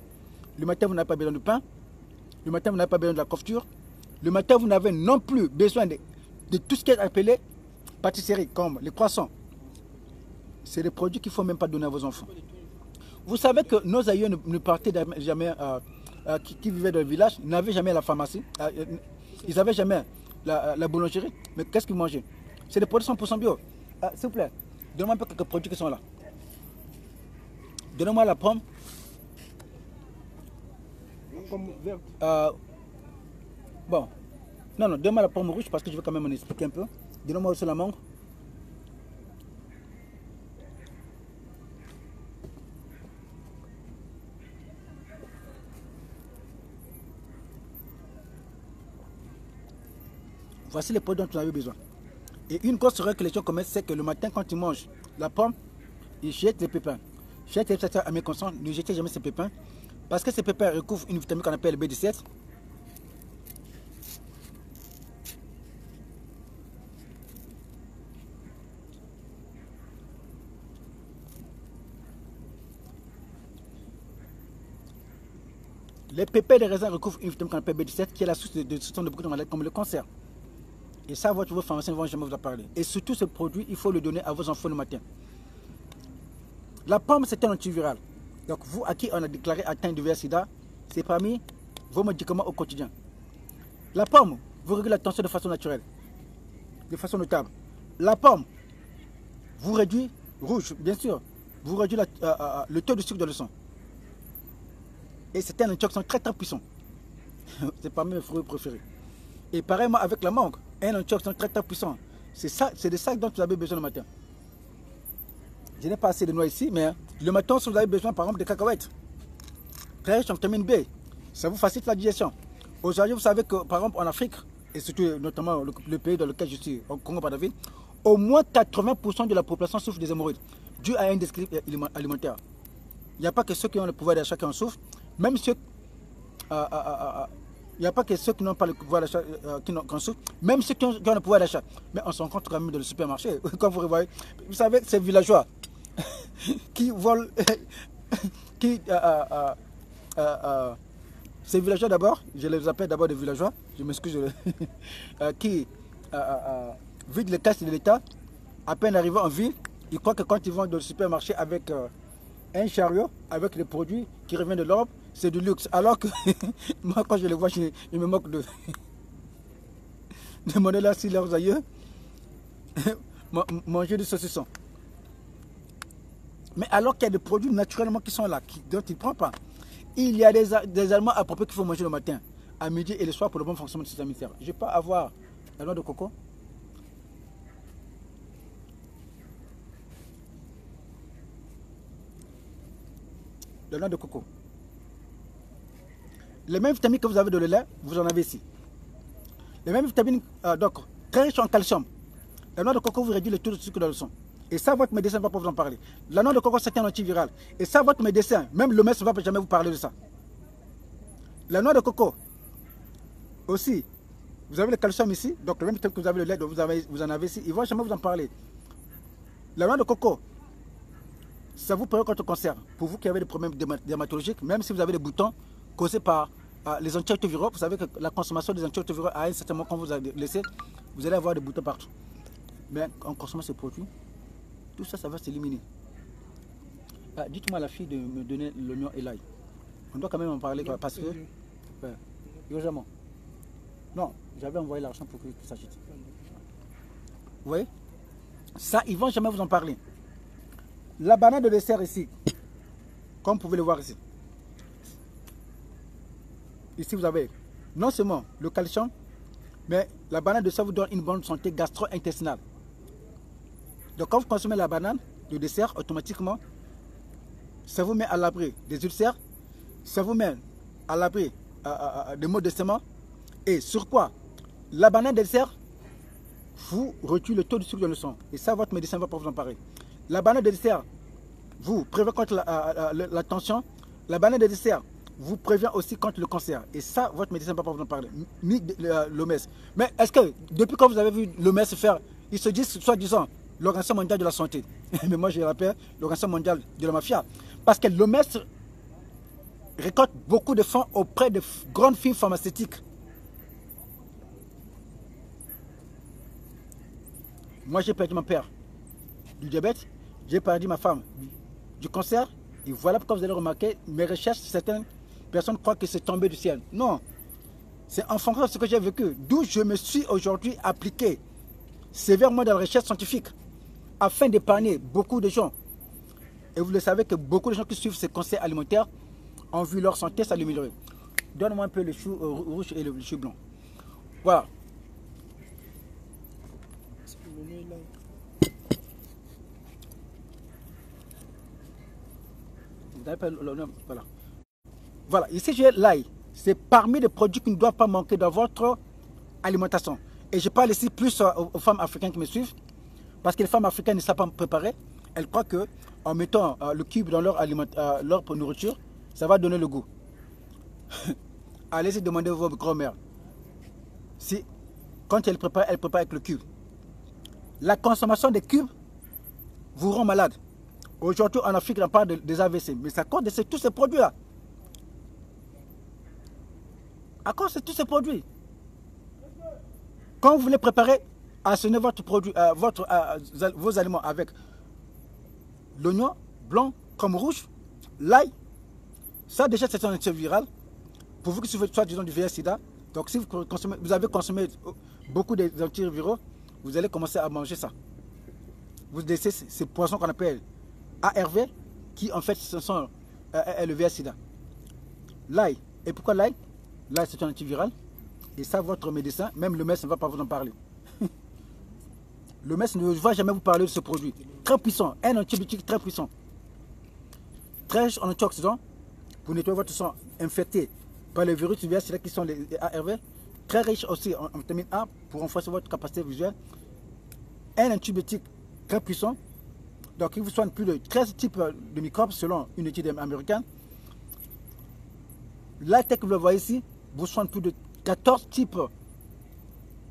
Le matin, vous n'avez pas besoin de pain. Le matin, vous n'avez pas besoin de la confiture. Le matin, vous n'avez non plus besoin de tout ce qui est appelé pâtisserie, comme les croissants. C'est des produits qu'il ne faut même pas donner à vos enfants. Vous savez que nos aïeux ne partaient jamais, qui vivaient dans le village, n'avaient jamais la pharmacie. Ils n'avaient jamais la boulangerie. Mais qu'est-ce qu'ils mangeaient? C'est des produits 100% bio. S'il vous plaît, donnez-moi un peu quelques produits qui sont là. Donnez-moi la pomme. Bon. Non, donnez-moi la pomme rouge parce que je veux quand même en expliquer un peu. Donnez-moi aussi la mangue. Voici les produits dont vous avez besoin. Et une grosse erreur que les gens commettent, c'est que le matin, quand ils mangent la pomme, ils jettent les pépins. Chers téléspectateurs, à mes consciences, ne jetez jamais ces pépins. Parce que ces pépins recouvrent une vitamine qu'on appelle le B17. Les pépins des raisins recouvrent une vitamine qu'on appelle B17, qui est la source de beaucoup de maladies comme le cancer. Et ça, vos pharmaciens ne vont jamais vous en parler. Et surtout, ce produit, il faut le donner à vos enfants le matin. La pomme, c'est un antiviral. Donc, vous, à qui on a déclaré atteint du VIH/SIDA, c'est parmi vos médicaments au quotidien. La pomme, vous régulez la tension de façon naturelle, de façon notable. La pomme, vous réduit, rouge, bien sûr, vous réduit le taux de sucre dans le sang. Et c'est un antioxydant très très puissant. C'est parmi mes fruits préférés. Et pareillement avec la mangue, un antioxydant très très puissant. C'est de ça dont vous avez besoin le matin. Je n'ai pas assez de noix ici, mais le matin, si vous avez besoin par exemple de cacahuètes, très riches en vitamine B, ça vous facilite la digestion. Aujourd'hui, vous savez que par exemple en Afrique, et surtout notamment le pays dans lequel je suis, au Congo-Brazzaville, au moins 80% de la population souffre des hémorroïdes, dû à un déséquilibre alimentaire. Il n'y a pas que ceux qui ont le pouvoir d'achat qui en souffrent, même ceux... il n'y a pas que ceux qui n'ont pas le pouvoir d'achat qui en souffrent, même ceux qui ont le pouvoir d'achat. Mais on se rencontre quand même dans le supermarché, quand vous voyez. Vous savez, ces villageois qui volent... ces villageois d'abord, je les appelle d'abord des villageois, je m'excuse, qui vident les caisses de l'État, à peine arrivés en ville, ils croient que quand ils vont dans le supermarché avec un chariot, avec les produits qui reviennent de l'Europe, c'est du luxe. Alors que moi, quand je les vois, je me moque de demander là si leurs aïeux manger du saucisson. Mais alors qu'il y a des produits naturellement qui sont là, dont ils ne prennent pas. Il y a des aliments appropriés qu'il faut manger le matin, à midi et le soir pour le bon fonctionnement du système immunitaire. Je vais pas avoir la noix de coco. La noix de coco. Les mêmes vitamines que vous avez dans le lait, vous en avez ici. Les mêmes vitamines, donc, très riches en calcium. La noix de coco vous réduit le taux de sucre dans le sang. Et ça, votre médecin ne va pas vous en parler. La noix de coco, c'est un antiviral. Et ça, votre médecin, même le médecin ne va jamais vous parler de ça. La noix de coco, aussi, vous avez le calcium ici, donc le même temps que vous avez le lait, vous en avez ici, ils ne vont jamais vous en parler. La noix de coco, ça vous permet contre le cancer. Pour vous qui avez des problèmes dermatologiques, même si vous avez des boutons causés par les antirétroviraux, vous savez que la consommation des antirétroviraux, à un certain moment, quand vous avez laissé, vous allez avoir des boutons partout. Mais en consommant ces produits, tout ça, ça va s'éliminer. Dites-moi à la fille de me donner l'oignon et l'ail. On doit quand même en parler parce que... urgemment. Non, j'avais envoyé l'argent pour que ça s'achète. Vous voyez? Ça, ils ne vont jamais vous en parler. La banane de dessert ici, comme vous pouvez le voir ici. Ici, vous avez non seulement le calcium, mais la banane de dessert vous donne une bonne santé gastro-intestinale. Donc, quand vous consommez la banane de dessert, automatiquement, ça vous met à l'abri des ulcères, ça vous met à l'abri des maux d'estomac. Et sur quoi? La banane de dessert vous réduit le taux de sucre dans le sang. Et ça, votre médecin ne va pas vous en parler. La banane de dessert vous prévient contre la tension. La banane de dessert vous prévient aussi contre le cancer. Et ça, votre médecin ne va pas vous en parler. Ni l'OMS. Mais est-ce que, depuis quand vous avez vu l'OMS faire, ils se disent, soi-disant, l'Organisation mondiale de la santé. Mais moi, je l'appelle l'Organisation mondiale de la mafia. Parce que l'OMS récolte beaucoup de fonds auprès de grandes firmes pharmaceutiques. Moi, j'ai perdu mon père du diabète, j'ai perdu ma femme du cancer. Et voilà pourquoi vous allez remarquer, mes recherches, certaines personnes croient que c'est tombé du ciel. Non, c'est en fonction de ce que j'ai vécu. D'où je me suis aujourd'hui appliqué sévèrement dans la recherche scientifique afin d'épargner beaucoup de gens. Et vous le savez que beaucoup de gens qui suivent ces conseils alimentaires ont vu leur santé s'améliorer. Donne-moi un peu le chou rouge et le chou blanc. Voilà. Voilà. Voilà, ici j'ai l'ail. C'est parmi les produits qui ne doivent pas manquer dans votre alimentation. Et je parle ici plus aux femmes africaines qui me suivent. Parce que les femmes africaines ne savent pas préparer. Elles croient qu'en mettant le cube dans leur nourriture, ça va donner le goût. Allez-y demander à votre grand-mère. Si, quand elle prépare avec le cube. La consommation des cubes vous rend malade. Aujourd'hui, en Afrique, on parle des AVC. Mais c'est à cause de tous ces produits-là. À cause de tous ces produits. Quand vous voulez préparer, assaisonner votre produit, vos aliments avec l'oignon blanc comme rouge, l'ail, ça déjà c'est un antiviral. Pour vous qui souffrez soit disons du VIH-Sida, donc si vous avez consommé beaucoup d'antiviraux, vous allez commencer à manger ça. Vous laissez ces poissons qu'on appelle ARV, qui en fait ce sont le VIH-Sida. L'ail. Et pourquoi l'ail? L'ail c'est un antiviral. Et ça, votre médecin, même le médecin ne va pas vous en parler. Le médecin ne va jamais vous parler de ce produit. Très puissant, un antibiotique très puissant. Très riche en antioxydants pour nettoyer votre sang infecté par les virus du VIH qui sont les ARV. Très riche aussi en vitamine A pour renforcer votre capacité visuelle. Un antibiotique très puissant. Donc il vous soigne plus de 13 types de microbes selon une étude américaine. La tech que vous le voyez ici vous soigne plus de 14 types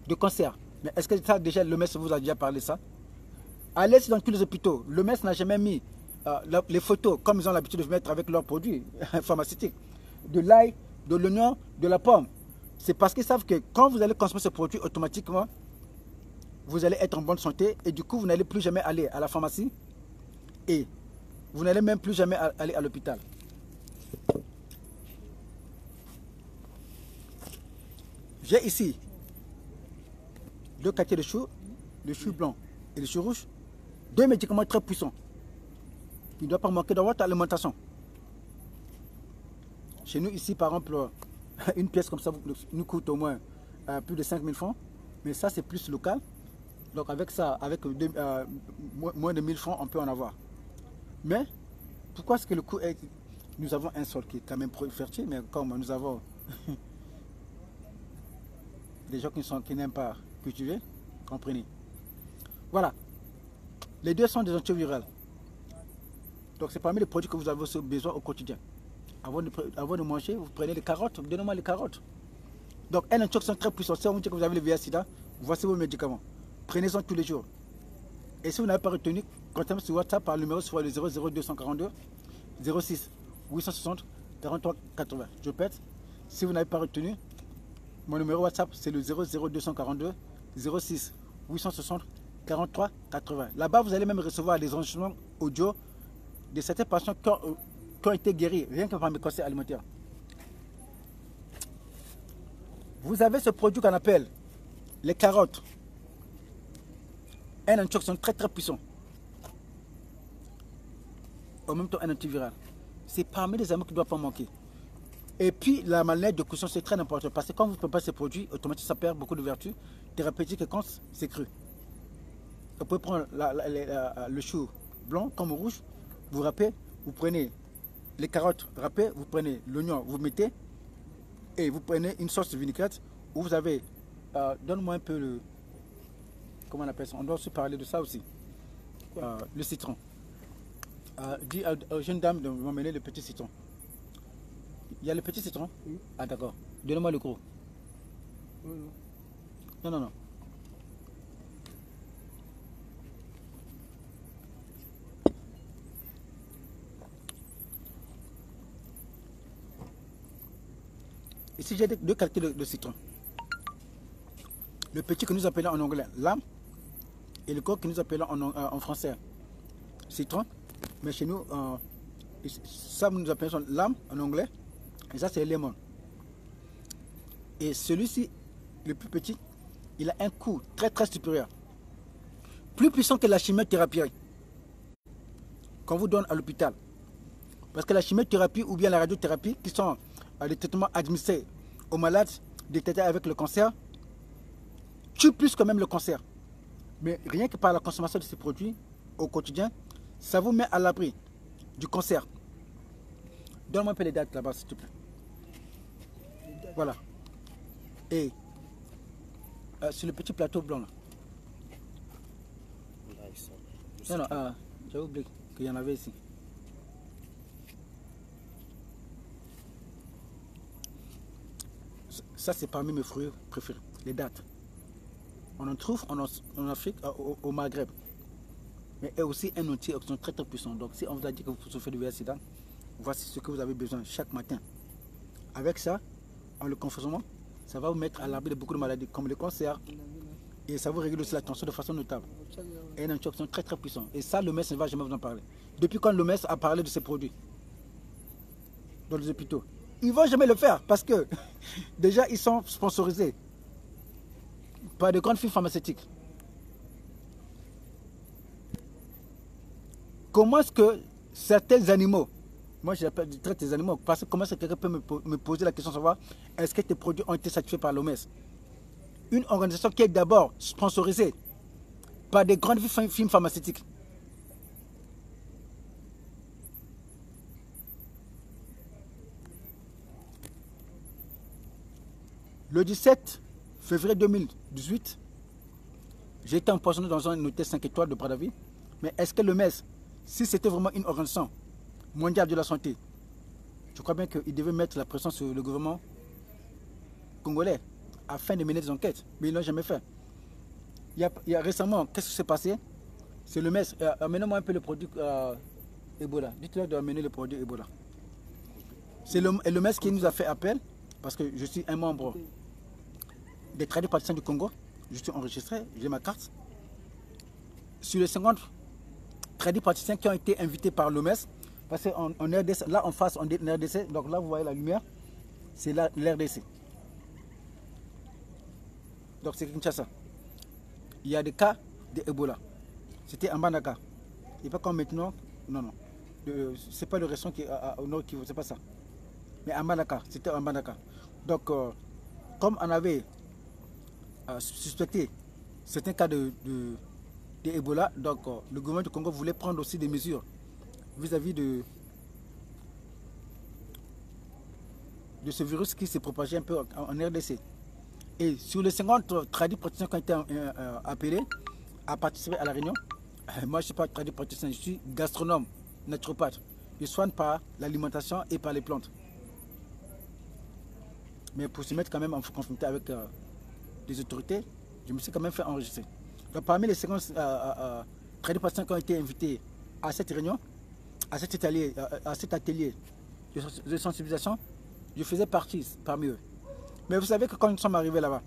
de cancers. Mais est-ce que ça déjà le MES vous a déjà parlé ça? Allez dans tous les hôpitaux. Le MES n'a jamais mis les photos comme ils ont l'habitude de mettre avec leurs produits pharmaceutiques. De l'ail, de l'oignon, de la pomme. C'est parce qu'ils savent que quand vous allez consommer ce produit, automatiquement, vous allez être en bonne santé et du coup, vous n'allez plus jamais aller à la pharmacie et vous n'allez même plus jamais aller à l'hôpital. J'ai ici deux quartiers de choux, le chou blanc et le chou rouge, deux médicaments très puissants qui ne doivent pas manquer dans votre alimentation. Chez nous ici, par exemple, une pièce comme ça nous coûte au moins plus de 5 000 francs, mais ça c'est plus local. Donc avec ça, avec moins de 1000 francs, on peut en avoir. Mais pourquoi est-ce que le coût est... Nous avons un sol qui est quand même fertile, mais comme nous avons des gens qui n'aiment pas cultiver, comprenez. Voilà. Les deux sont des antivirales. Donc c'est parmi les produits que vous avez besoin au quotidien. Avant de manger, vous prenez les carottes, donnez-moi les carottes. Donc un antioxydant très puissant. Si on vous dit que vous avez le VIH-Sida, voici vos médicaments. Prenez-en tous les jours. Et si vous n'avez pas retenu, contactez-moi sur WhatsApp par le numéro sur le 00242 06 860 43 80. Je répète, si vous n'avez pas retenu, mon numéro WhatsApp c'est le 00242 06 860 43 80. Là-bas, vous allez même recevoir des enregistrements audio de certains patients qui ont été guéris, rien que par mes conseils alimentaires. Vous avez ce produit qu'on appelle les carottes. Un antioxydant très très puissant. En même temps un antiviral. C'est parmi les aliments qui ne doivent pas manquer. Et puis la manière de cuisson c'est très important parce que quand vous préparez ces produits, automatiquement ça perd beaucoup de vertus thérapeutiques et quand c'est cru. Vous pouvez prendre le chou blanc comme rouge, vous râpez, vous prenez les carottes râpées, vous prenez l'oignon, vous mettez et vous prenez une sauce de vinaigrette où vous avez, donne-moi un peu le, comment on appelle ça, on doit aussi parler de ça aussi, le citron. Dis aux jeunes dames de m'emmener le petit citron. Il y a le petit citron? Oui. Ah d'accord. Donnez-moi le gros. Oui. Non, non, non. Ici j'ai deux qualités de citron. Le petit que nous appelons en anglais lame et le gros que nous appelons en français citron. Mais chez nous, ça nous appelons lame en anglais et ça c'est le lemon. Et celui-ci, le plus petit, il a un coût très très supérieur. Plus puissant que la chimiothérapie qu'on vous donne à l'hôpital. Parce que la chimiothérapie ou bien la radiothérapie, qui sont des traitements administrés aux malades détectés avec le cancer, tue plus que même le cancer. Mais rien que par la consommation de ces produits au quotidien, ça vous met à l'abri du cancer. Donne-moi un peu les dates là-bas, s'il te plaît. Voilà. Et sur le petit plateau blanc là. Non, non, j'ai oublié qu'il y en avait ici. Ça, c'est parmi mes fruits préférés, les dattes. On en trouve en Afrique, au Maghreb. Mais aussi un antioxydant très très puissant. Donc, si on vous a dit que vous souffrez de VIH-Sida, voici ce que vous avez besoin chaque matin. Avec ça, en le consommant, ça va vous mettre à l'abri de beaucoup de maladies comme le cancer. Et ça vous régule aussi la tension de façon notable. Et un antioxydant très très puissant. Et ça, l'OMS ne va jamais vous en parler. Depuis quand l'OMS a parlé de ces produits dans les hôpitaux? Ils ne vont jamais le faire parce que déjà ils sont sponsorisés par de grandes firmes pharmaceutiques. Comment est-ce que certains animaux, moi je traite les animaux, parce que comment est-ce que quelqu'un peut me poser la question de savoir est-ce que tes produits ont été certifiés par l'OMS? Une organisation qui est d'abord sponsorisée par des grandes firmes pharmaceutiques. Le 17 février 2018, j'ai été empoisonné dans un hôtel 5 étoiles de Brazzaville. Mais est-ce que l'OMS, si c'était vraiment une organisation mondiale de la santé, je crois bien qu'il devait mettre la pression sur le gouvernement congolais afin de mener des enquêtes. Mais ils ne l'ont jamais fait. Il y a récemment, qu'est-ce qui s'est passé? C'est l'OMS. Amenez-moi un peu le produit Ebola. Dites-leur d'amener le produit Ebola. C'est l'OMS qui nous a fait appel, parce que je suis un membre des tradis praticiens du Congo. Je suis enregistré, j'ai ma carte. Sur les 50 tradis praticiens qui ont été invités par l'OMS, parce qu'en RDC, là en face, on est en RDC, donc là vous voyez la lumière, c'est l'RDC. Donc c'est Kinshasa. Il y a des cas d'Ebola. C'était en Banaka. Et pas comme maintenant, non, non. C'est pas le restaurant qui est au nord qui c'est pas ça. Mais en Banaka, c'était en Banaka. Donc, comme on avait suspecté certains cas d'Ebola, donc le gouvernement du Congo voulait prendre aussi des mesures vis-à-vis de ce virus qui s'est propagé un peu en RDC. Et sur les 50 tradis praticiens qui ont été appelés à participer à la réunion, Moi, je ne suis pas tradipraticien, je suis gastronome, naturopathe. Je soigne par l'alimentation et par les plantes. Mais pour se mettre quand même en conformité avec les autorités, je me suis quand même fait enregistrer. Donc, parmi les 50 tradipraticiens qui ont été invités à cette réunion, à cet atelier de sensibilisation, je faisais partie parmi eux. Mais vous savez que quand nous sommes arrivés là-bas,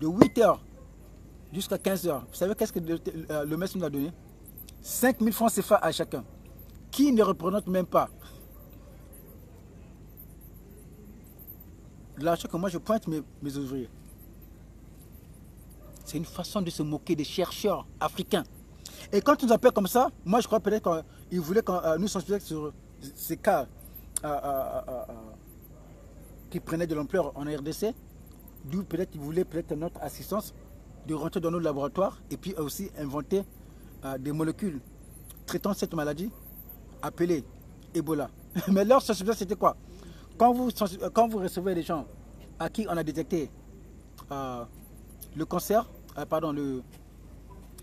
de 8h jusqu'à 15h, vous savez qu'est-ce que le maître nous a donné? 5000 francs CFA à chacun, qui ne représente même pas l'argent que moi je pointe mes ouvriers. C'est une façon de se moquer des chercheurs africains. Et quand ils nous appellent comme ça, moi je crois peut-être qu'ils voulaient nous sensibiliser sur ces cas qui prenaient de l'ampleur en RDC, d'où peut-être ils voulaient peut-être notre assistance de rentrer dans nos laboratoires et puis aussi inventer des molécules traitant cette maladie appelée Ebola. Mais leur sensibilisation c'était quoi? Quand vous recevez des gens à qui on a détecté le cancer,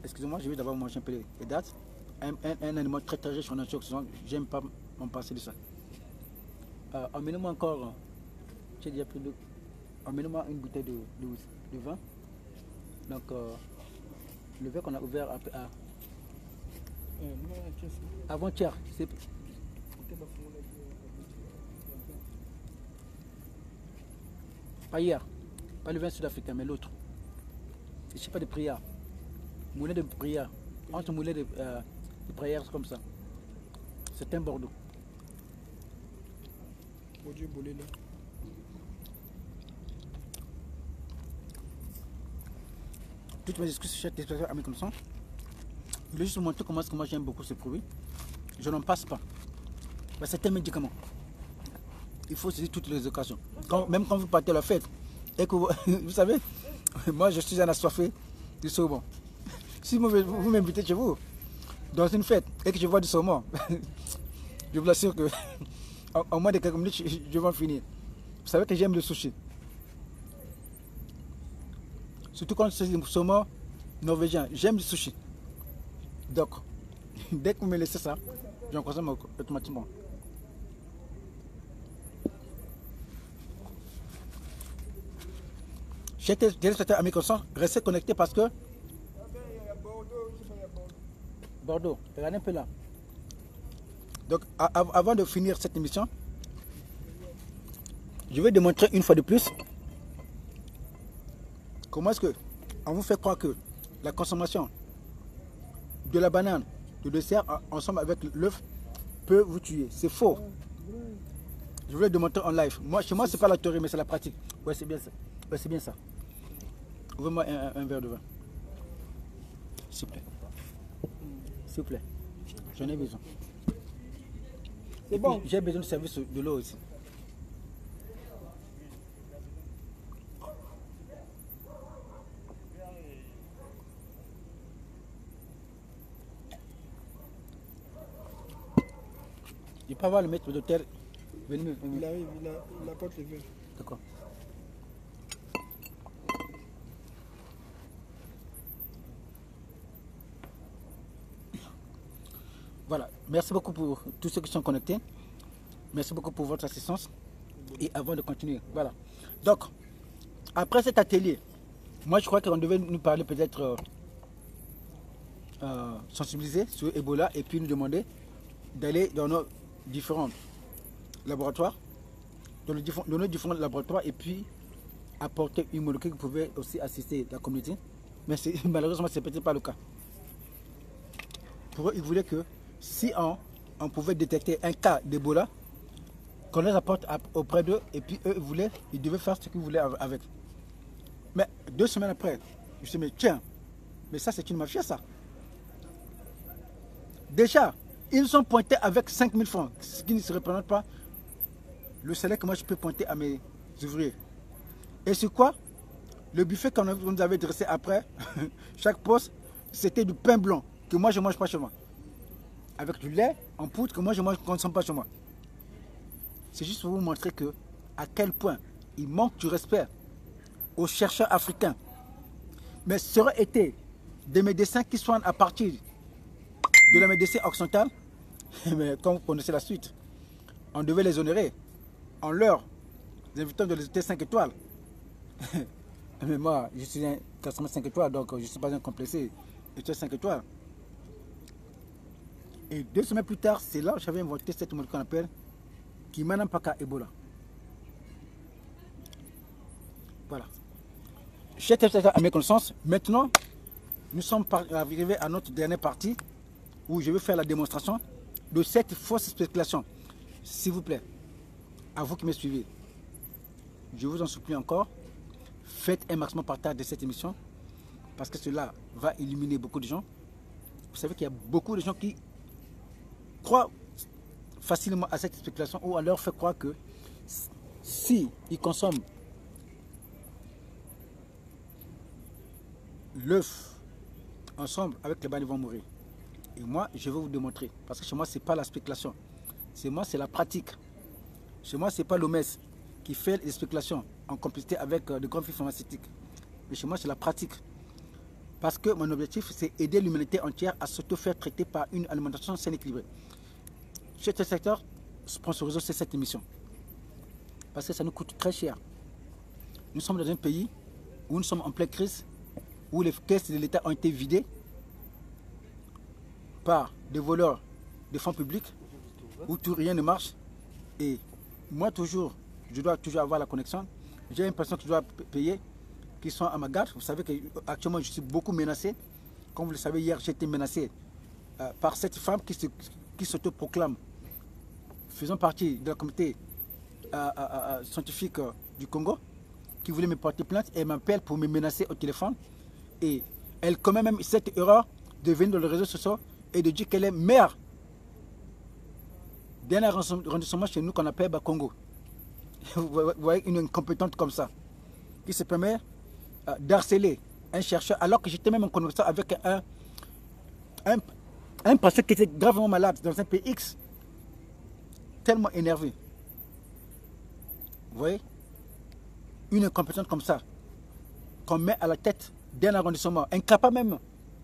excusez-moi, je vais d'abord manger un peu les dates. Un aliment très très riche en antioxydants, j'aime pas m'en passer de ça. Emmenez-moi encore, j'ai déjà pris de. Emmenez-moi une bouteille de vin. Donc, le verre qu'on a ouvert avant-hier, c'est. Pas hier, pas le vin sud-africain, mais l'autre. Je ne sais pas de prière. Moulin de prière. Entre moulin de prière, c'est comme ça. C'est un Bordeaux. Mon Dieu, bolé là. Toutes mes excuses, chers téléspectateurs, amis comme ça. Je voulais juste vous montrer comment moi j'aime beaucoup ce produit. Je n'en passe pas. C'est un médicament. Il faut saisir toutes les occasions. Même quand vous partez à la fête, et que vous savez, moi je suis un assoiffé du saumon. Si vous m'invitez chez vous, dans une fête, et que je vois du saumon, je vous assure que en moins de quelques minutes, je vais en finir. Vous savez que j'aime le sushi. Surtout quand c'est du saumon norvégien, j'aime le sushi. Donc, dès que vous me laissez ça, j'en consomme automatiquement. Chers téléspectateurs amis conscients, restez connectés parce que Bordeaux, regardez un peu là. Donc avant de finir cette émission, je vais démontrer une fois de plus comment est-ce que on vous fait croire que la consommation de la banane, de dessert ensemble avec l'œuf peut vous tuer. C'est faux. Je vais le démontrer en live. Chez moi, c'est pas la théorie, mais c'est la pratique. Ouais, c'est bien ça. Ouais, c'est bien ça. Ouvrez-moi un verre de vin. S'il vous plaît. S'il vous plaît. J'en ai besoin. C'est bon. J'ai besoin de service de l'eau aussi. Je peux avoir le maître d'hôtel. Venez. Il arrive, il apporte le verre. D'accord. Voilà, merci beaucoup pour tous ceux qui sont connectés. Merci beaucoup pour votre assistance. Et avant de continuer, voilà. Donc, après cet atelier, moi je crois qu'on devait nous parler peut-être sensibiliser sur Ebola et puis nous demander d'aller dans nos différents laboratoires, dans nos différents laboratoires et puis apporter une molécule qui pouvait aussi assister la communauté. Mais malheureusement, ce n'est peut-être pas le cas. Pour eux, ils voulaient que si on pouvait détecter un cas d'Ebola, qu'on les apporte auprès d'eux et puis eux ils devaient faire ce qu'ils voulaient avec. Mais 2 semaines après, je me suis dit, mais tiens, mais ça c'est une mafia ça. Déjà, ils sont pointés avec 5000 francs, ce qui ne se représente pas le salaire que moi je peux pointer à mes ouvriers. Et c'est quoi? Le buffet qu'on nous avait dressé après, chaque poste, c'était du pain blanc que moi je ne mange pas chez moi. Avec du lait en poudre que moi je ne consomme pas chez moi. C'est juste pour vous montrer que à quel point il manque du respect aux chercheurs africains. Mais ça aurait été des médecins qui soignent à partir de la médecine occidentale, mais comme vous connaissez la suite, on devait les honorer en leur invitant de les hôtels 5 étoiles. Mais moi, je suis un 85 étoiles, donc je ne suis pas un complexé. Hôtel 5 étoiles. Et 2 semaines plus tard, c'est là que j'avais inventé cette molécule qu'on appelle Kimana Mpaka Ebola. Voilà. Chers téléspectateurs, à mes connaissances, maintenant, nous sommes arrivés à notre dernière partie où je vais faire la démonstration de cette fausse spéculation. S'il vous plaît, à vous qui me suivez, je vous en supplie encore, faites un maximum partage de cette émission parce que cela va illuminer beaucoup de gens. Vous savez qu'il y a beaucoup de gens qui croient facilement à cette spéculation ou on leur fait croire que si ils consomment l'œuf ensemble avec les balles, ils vont mourir. Et moi, je vais vous démontrer. Parce que chez moi, ce n'est pas la spéculation. Chez moi, c'est la pratique. Chez moi, ce n'est pas l'OMS qui fait les spéculations en complicité avec de grandes firmes pharmaceutiques. Mais chez moi, c'est la pratique. Parce que mon objectif, c'est aider l'humanité entière à se faire traiter par une alimentation saine et équilibrée. Chez ce secteur, sponsorisons cette émission. Parce que ça nous coûte très cher. Nous sommes dans un pays où nous sommes en pleine crise, où les caisses de l'État ont été vidées par des voleurs de fonds publics, où tout rien ne marche. Et moi, toujours, je dois toujours avoir la connexion. J'ai une personne que je dois payer, qui sont à ma garde. Vous savez qu'actuellement, je suis beaucoup menacé. Comme vous le savez, hier, j'ai été menacé par cette femme qui s'autoproclame faisant partie de la communauté scientifique du Congo, qui voulait me porter plainte et m'appelle pour me menacer au téléphone. Et elle commet même cette erreur de venir dans les réseaux sociaux et de dire qu'elle est mère d'un arrondissement chez nous qu'on appelle Congo. Vous voyez une incompétente comme ça, qui se permet d'harceler un chercheur alors que j'étais même en connexion avec un patient qui était gravement malade dans un pays X, tellement énervé. Vous voyez, une incompétente comme ça, qu'on met à la tête d'un arrondissement, incapable même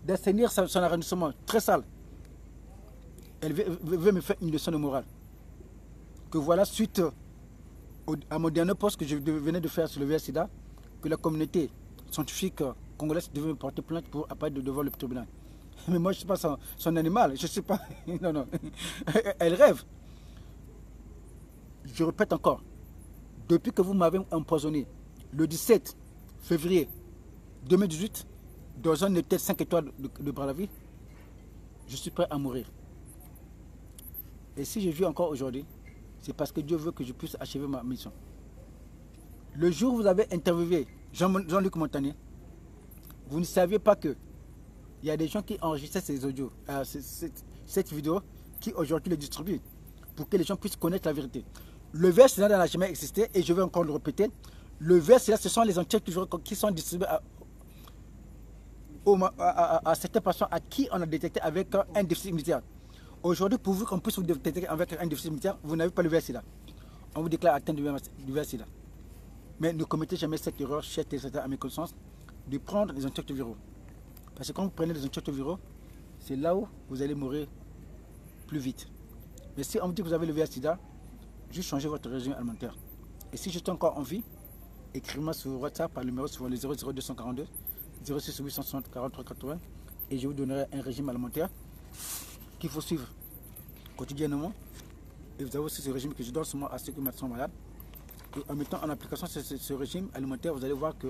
d'assainir son arrondissement, très sale. Elle veut me faire une leçon de morale. Que voilà, suite à mon dernier poste que je venais de faire sur le VIH-Sida, que la communauté scientifique congolaise devait me porter plainte pour apparaître devant le tribunal. Mais moi, je ne suis pas son animal. Je ne suis pas... Non, non. Elle rêve. Je répète encore. Depuis que vous m'avez empoisonné, le 17 février 2018, dans un hôtel 5 étoiles de Brazzaville, je suis prêt à mourir. Et si je vis encore aujourd'hui, c'est parce que Dieu veut que je puisse achever ma mission. Le jour où vous avez interviewé Jean-Luc Montagnier, vous ne saviez pas que il y a des gens qui enregistraient ces audios, cette vidéo, qui aujourd'hui les distribuent pour que les gens puissent connaître la vérité. Le VIH-Sida n'a jamais existé et je vais encore le répéter. Le VIH-Sida, ce sont les antiviraux qui sont distribués à certaines personnes à qui on a détecté avec un déficit immunitaire. Aujourd'hui, pour vous qu'on puisse vous détecter avec un déficit immunitaire, vous n'avez pas le VIH-Sida. On vous déclare atteint du VIH-Sida. Mais ne commettez jamais cette erreur, chers téléspectateurs, à mes connaissances, de prendre les antiviraux. Parce que quand vous prenez les antiviraux, c'est là où vous allez mourir plus vite. Mais si on vous dit que vous avez le VIH-Sida, juste changez votre régime alimentaire. Et si je suis encore en vie, écrivez-moi sur WhatsApp par le numéro sur le 00242 06 860 43 80 et je vous donnerai un régime alimentaire qu'il faut suivre quotidiennement. Et vous avez aussi ce régime que je donne seulement à ceux qui sont malades. Et en mettant en application ce régime alimentaire, vous allez voir que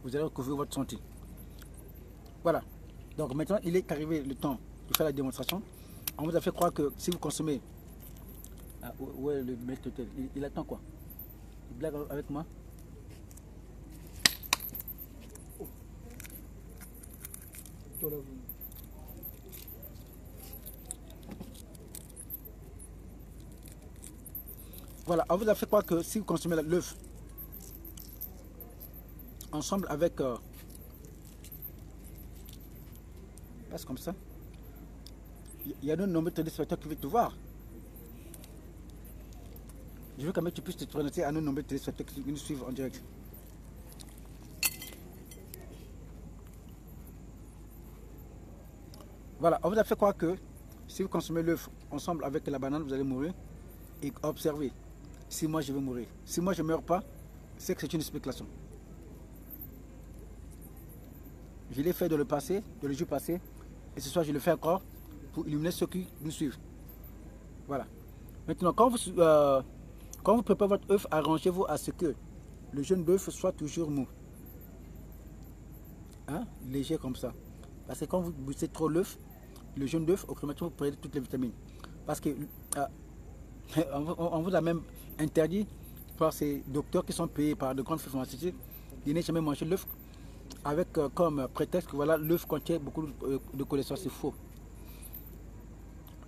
vous allez recouvrir votre santé. Voilà. Donc maintenant, il est arrivé le temps de faire la démonstration. On vous a fait croire que si vous consommez... Ah, ouais, le maître hôtel, il attend quoi? Il blague avec moi? Voilà, on vous a fait croire que si vous consommez l'œuf ensemble avec... passe comme ça. Il y a un nombre de téléspectateurs qui veulent te voir. Je veux quand même que tu puisses te présenter à un nombre de téléspectateurs qui nous suivent en direct. Voilà, on vous a fait croire que si vous consommez l'œuf ensemble avec la banane, vous allez mourir. Et observez, si moi je vais mourir, si moi je ne meurs pas, c'est que c'est une spéculation. Je l'ai fait dans le passé, dans le jour passé, et ce soir je le fais encore pour illuminer ceux qui nous suivent. Voilà. Maintenant, quand vous préparez votre œuf, arrangez-vous à ce que le jaune d'œuf soit toujours mou. Hein? Léger comme ça. Parce que quand vous boussez trop l'œuf, le jaune d'œuf, au crématorium, vous perdez toutes les vitamines. Parce que on vous a même interdit par ces docteurs qui sont payés par de grandes firmes pharmaceutiques de ne jamais manger l'œuf avec comme prétexte que voilà, l'œuf contient beaucoup de cholestérol. C'est faux.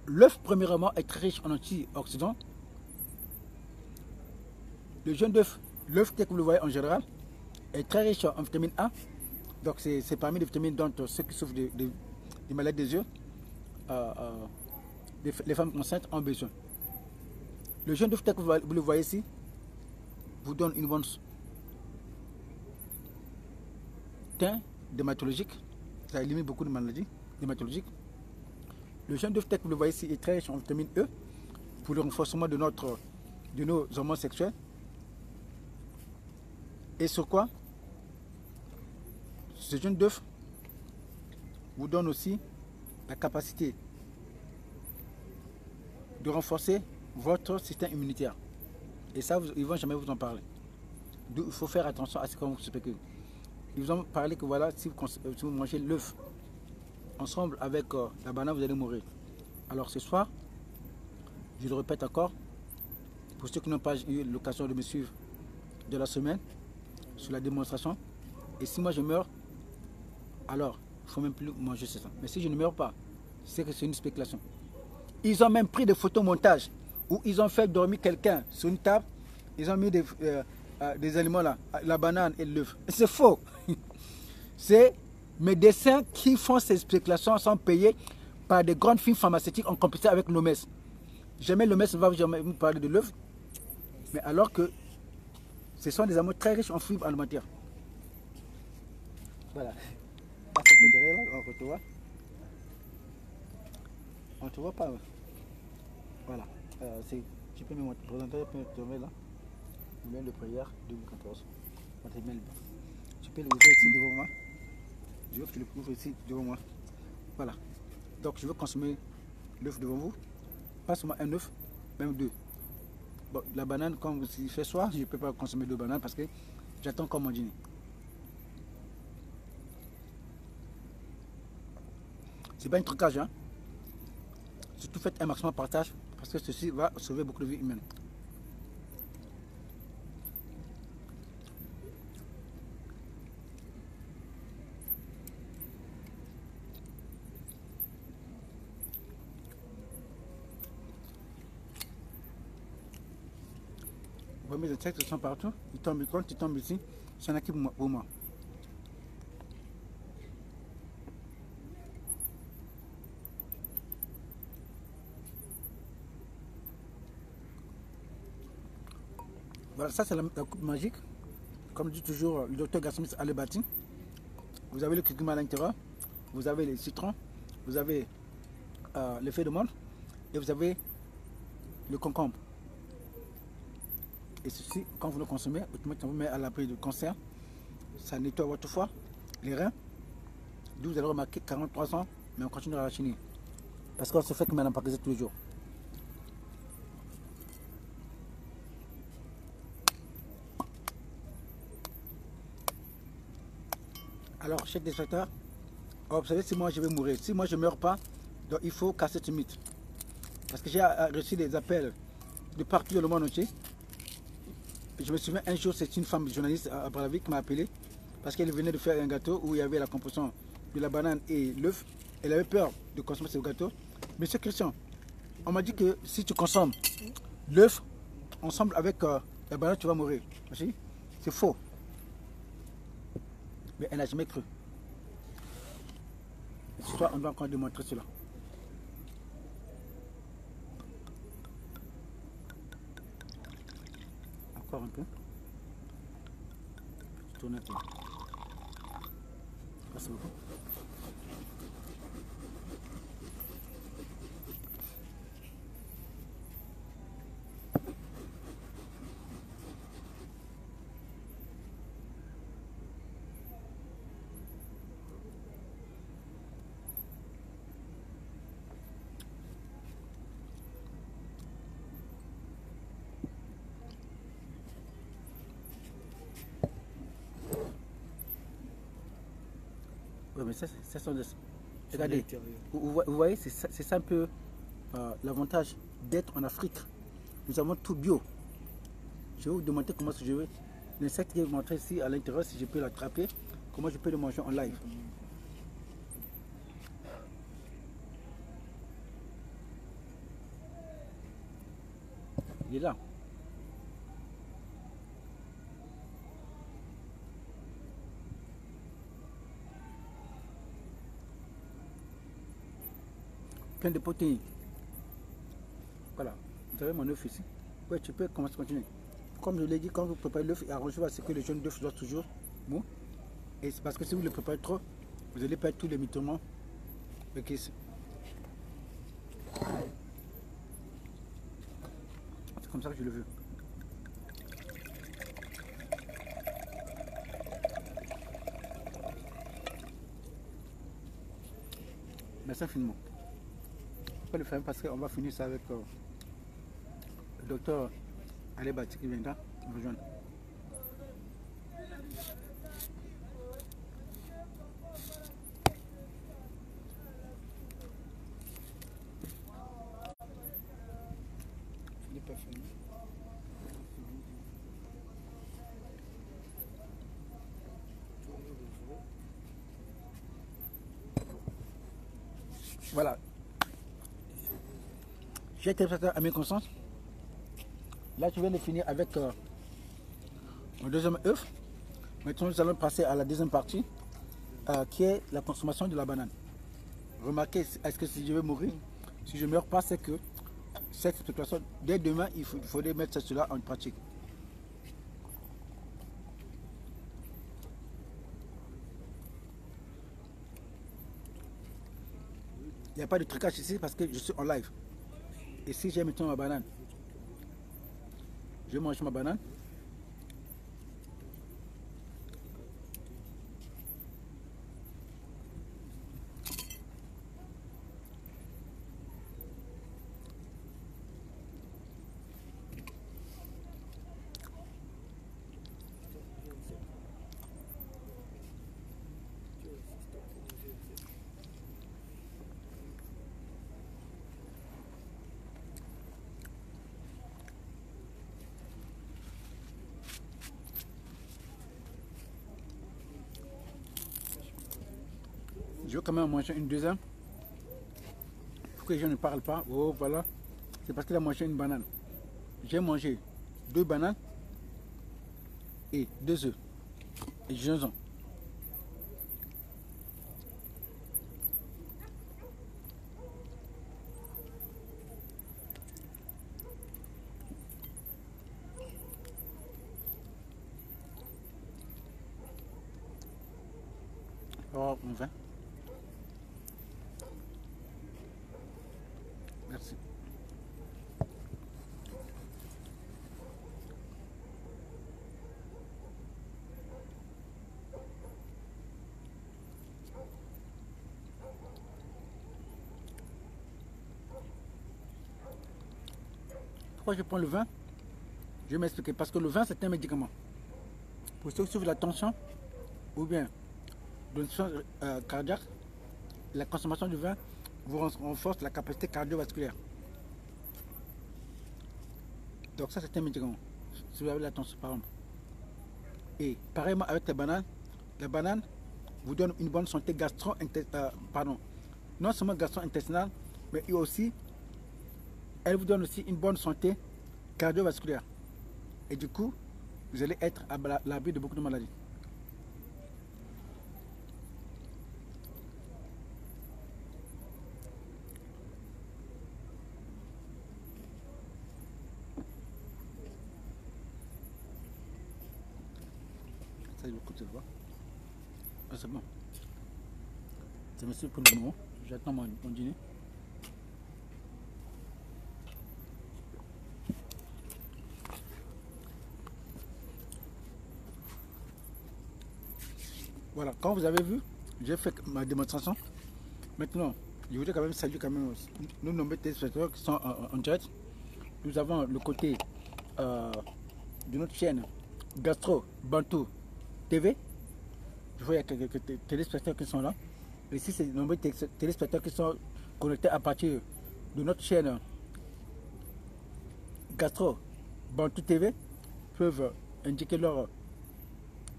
L'œuf, premièrement, est très riche en antioxydants. Le jaune d'œuf, l'œuf tel que vous le voyez en général, est très riche en vitamine A. Donc c'est parmi les vitamines dont ceux qui souffrent des maladies des yeux, les femmes enceintes ont besoin. Le jaune d'œuf tel que vous le voyez ici, vous donne une bonne teint dermatologique. Ça élimine beaucoup de maladies dermatologiques. Le jaune d'œuf tel que vous le voyez ici est très riche en vitamine E pour le renforcement de nos hormones sexuelles. Et sur quoi? Ce jaune d'œuf vous donne aussi la capacité de renforcer votre système immunitaire. Et ça, ils ne vont jamais vous en parler. Donc, il faut faire attention à ce qu'on vous spécule. Ils vous ont parlé que voilà, si vous mangez l'œuf ensemble avec la banane, vous allez mourir. Alors ce soir, je le répète encore, pour ceux qui n'ont pas eu l'occasion de me suivre de la semaine, sur la démonstration, et si moi je meurs, alors il ne faut même plus manger ça. Mais si je ne meurs pas, c'est que c'est une spéculation. Ils ont même pris des photomontages où ils ont fait dormir quelqu'un sur une table, ils ont mis des aliments là, la banane et l'œuf. C'est faux. C'est mes médecins qui font ces spéculations sont payés par des grandes firmes pharmaceutiques en compétition avec l'OMS. Jamais l'OMS ne va jamais vous parler de l'œuf, mais alors que ce sont des aliments très riches en fibres alimentaires. Voilà. Passe un peu derrière là, on te voit. On ne te voit pas. Voilà. Tu peux me présenter, tu peux me tourner là. Email de prière 2014. Votre email. Tu peux l'ouvrir ici devant moi. Je veux que tu l'ouvres ici devant moi. Voilà. Donc je veux consommer l'œuf devant vous. Pas seulement un œuf, même deux. Bon, la banane, comme il fait soir, je ne peux pas consommer deux bananes parce que j'attends comme mon dîner. C'est pas un trucage, hein. Surtout faites un maximum de partage parce que ceci va sauver beaucoup de vies humaines. Vous voyez, les insectes sont partout. Ils tombent, quand ils tombent ici, c'est un acquis pour moi. Voilà, ça c'est la coupe magique. Comme dit toujours le docteur Gasmith Alebati. Vous avez le curcuma à l'intérieur, vous avez les citrons, vous avez les feuilles de menthe et vous avez le concombre. Et ceci, quand vous le consommez, automatiquement vous met à l'abri de cancer. Ça nettoie votre foie, les reins. D'où vous allez remarquer 43 ans, mais on continue à la chenille. Parce qu'on se fait que maintenant pas tous les jours. Alors, chers téléspectateurs, observez si moi je vais mourir. Si moi je ne meurs pas, donc il faut casser ce mythe. Parce que j'ai reçu des appels de partout dans le monde entier. Je me souviens un jour, c'est une femme journaliste à Brazzaville qui m'a appelé parce qu'elle venait de faire un gâteau où il y avait la composition de la banane et l'œuf. Elle avait peur de consommer ce gâteau. Monsieur Christian, on m'a dit que si tu consommes l'œuf ensemble avec la banane, tu vas mourir. C'est faux. Mais elle n'a jamais cru. Ce soir, on doit encore démontrer cela. Encore un peu. Tourne un peu. Merci beaucoup. mais ça sont des... C'est Regardez, l'intérieur. vous voyez, c'est ça un peu l'avantage d'être en Afrique. Nous avons tout bio. Je vais vous demander comment je vais. L'insecte qui est montré ici à l'intérieur, si je peux l'attraper, comment je peux le manger en live. Il est là. Plein de protéines. Voilà. Vous avez mon œuf ici. Ouais, tu peux commencer à continuer. Comme je l'ai dit, quand vous préparez l'œuf, arrangez-vous à ce que le jaune d'œuf soit toujours mou. Et c'est parce que si vous le préparez trop, vous allez perdre tous les nutriments. Ok. C'est comme ça que je le veux. Merci infiniment. On va le faire parce qu'on va finir ça avec le docteur Ali Bati qui viendra nous rejoindre. Il n'est pas fini. Voilà. J'ai été prêt à mes consciences. Là, tu viens de finir avec le deuxième œuf. Maintenant, nous allons passer à la deuxième partie, qui est la consommation de la banane. Remarquez, est-ce que si je vais mourir, si je ne meurs pas, c'est que cette spéculation, dès demain, il faudrait mettre cela en pratique. Il n'y a pas de trucage ici parce que je suis en live. Et si j'ai maintenant ma banane, je mange ma banane. Je vais quand même manger une deuxième. Pourquoi les gens ne parlent pas? Oh voilà. C'est parce qu'il a mangé une banane. J'ai mangé 2 bananes et 2 œufs. Et gingembre. Oh, mon vin. Merci. Pourquoi je prends le vin? Je vais m'expliquer. Parce que le vin, c'est un médicament. Pour ceux qui souffrent de la tension ou bien de l'insuffisance cardiaque, la consommation du vin vous renforce la capacité cardiovasculaire. Donc ça, c'est un médicament. Si vous avez la tension, par exemple. Et pareillement avec la banane vous donne une bonne santé gastro-intestinale, non seulement gastro-intestinale, mais aussi, elle vous donne aussi une bonne santé cardiovasculaire. Et du coup, vous allez être à l'abri de beaucoup de maladies. Ça, il faut que tu le vois. Ah, c'est bon. C'est monsieur pour le moment. J'attends mon dîner. Voilà, quand vous avez vu, j'ai fait ma démonstration. Maintenant, je voudrais quand même saluer nos nombreux téléspectateurs qui sont en direct. Nous avons le côté de notre chaîne Gastro Bantou TV. Je vois qu'il y a quelques téléspectateurs qui sont là. Ici, c'est de nombreux téléspectateurs qui sont connectés à partir de notre chaîne Gastro Bantou TV peuvent indiquer leur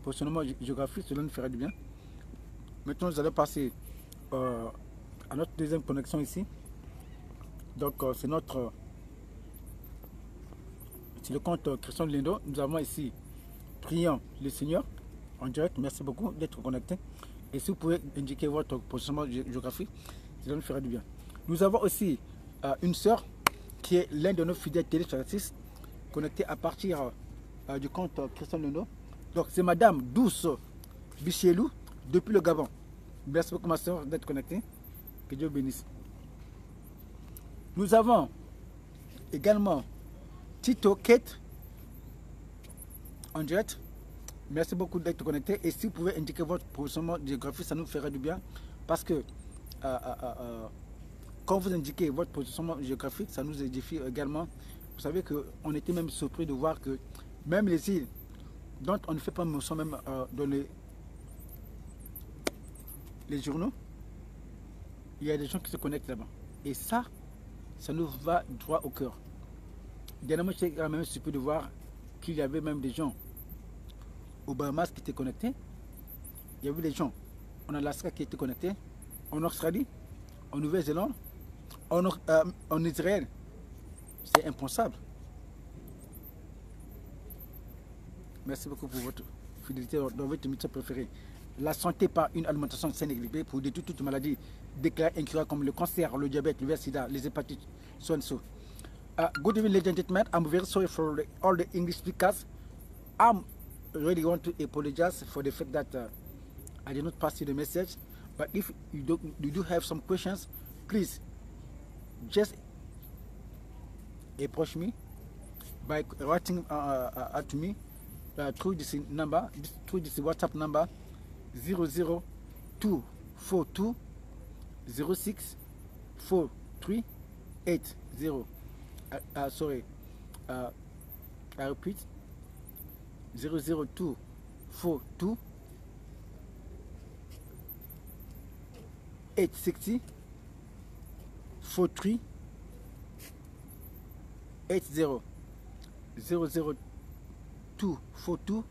positionnement géographique, cela nous fera du bien. Maintenant, nous allons passer à notre deuxième connexion ici. Donc, c'est le compte Christian Lindo. Nous avons ici Priant le Seigneur en direct. Merci beaucoup d'être connecté. Et si vous pouvez indiquer votre positionnement géographique, cela nous fera du bien. Nous avons aussi une sœur qui est l'un de nos fidèles téléspectatrices connectée à partir du compte Christian Lindo. Donc, c'est Madame Douce Bichelou depuis le Gabon. Merci beaucoup, ma soeur, d'être connectée. Que Dieu bénisse. Nous avons également Tito Kate en direct. Merci beaucoup d'être connecté. Et si vous pouvez indiquer votre positionnement géographique, ça nous ferait du bien. Parce que quand vous indiquez votre positionnement géographique, ça nous édifie également. Vous savez qu'on était même surpris de voir que même les îles dont on ne fait pas mention même dans les journaux, il y a des gens qui se connectent là-bas. Et ça nous va droit au cœur. Dernièrement, j'étais quand même surpris de voir qu'il y avait même des gens au Bahamas qui étaient connectés. Il y avait des gens en Alaska qui étaient connectés, en Australie, en Nouvelle-Zélande, en Israël. C'est impensable. Merci beaucoup pour votre fidélité dans votre émission préférée. La santé par une alimentation saine et équilibrée pour détruire toute maladie déclarée incurable comme le cancer, le diabète, le VIH, sida, les hépatites, so and so. Good evening, ladies and gentlemen. I'm very sorry for all the English speakers. I'm really want to apologize for the fact that I did not pass you the message. But if you do have some questions, please just approach me by writing to me through this number, through this WhatsApp number 00242 06 4380. Sorry, I repeat 00242 860 4380 00242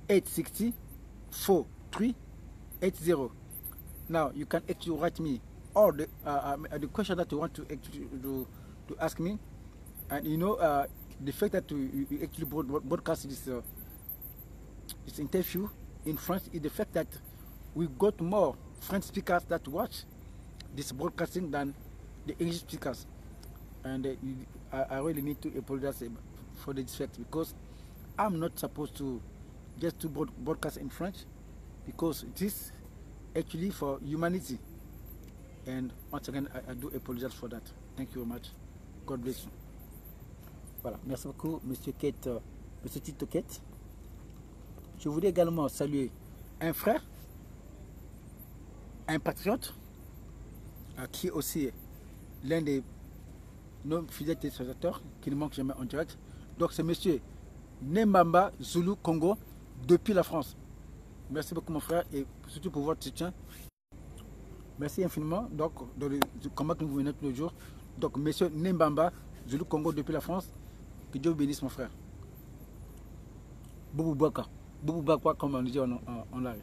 860 4380. Now you can actually write me all the question that you want to actually to ask me, and you know the fact that you actually broadcast this interview in French is the fact that we got more French speakers that watch this broadcasting than the English speakers, and I really need to apologize for this fact, because I'm not supposed to just to broadcast in French, because it is actually for humanity. And once again, I do apologize for that. Thank you very much. God bless you. Voilà, merci beaucoup, Monsieur Kate, Monsieur Tito Kate. Je voulais également saluer un frère, un patriote, qui est aussi l'un des nos fidèles téléspectateurs qui ne manque jamais en direct. Donc c'est Monsieur Nembamba Zulu Congo depuis la France. Merci beaucoup, mon frère, et surtout pour votre soutien. Merci infiniment. Donc, dans le combat que vous venez tous les jours. Donc, Monsieur Nembamba Zulu Congo depuis la France. Que Dieu vous bénisse, mon frère. Boubou Baka. Boubou Baka, comme on dit en live.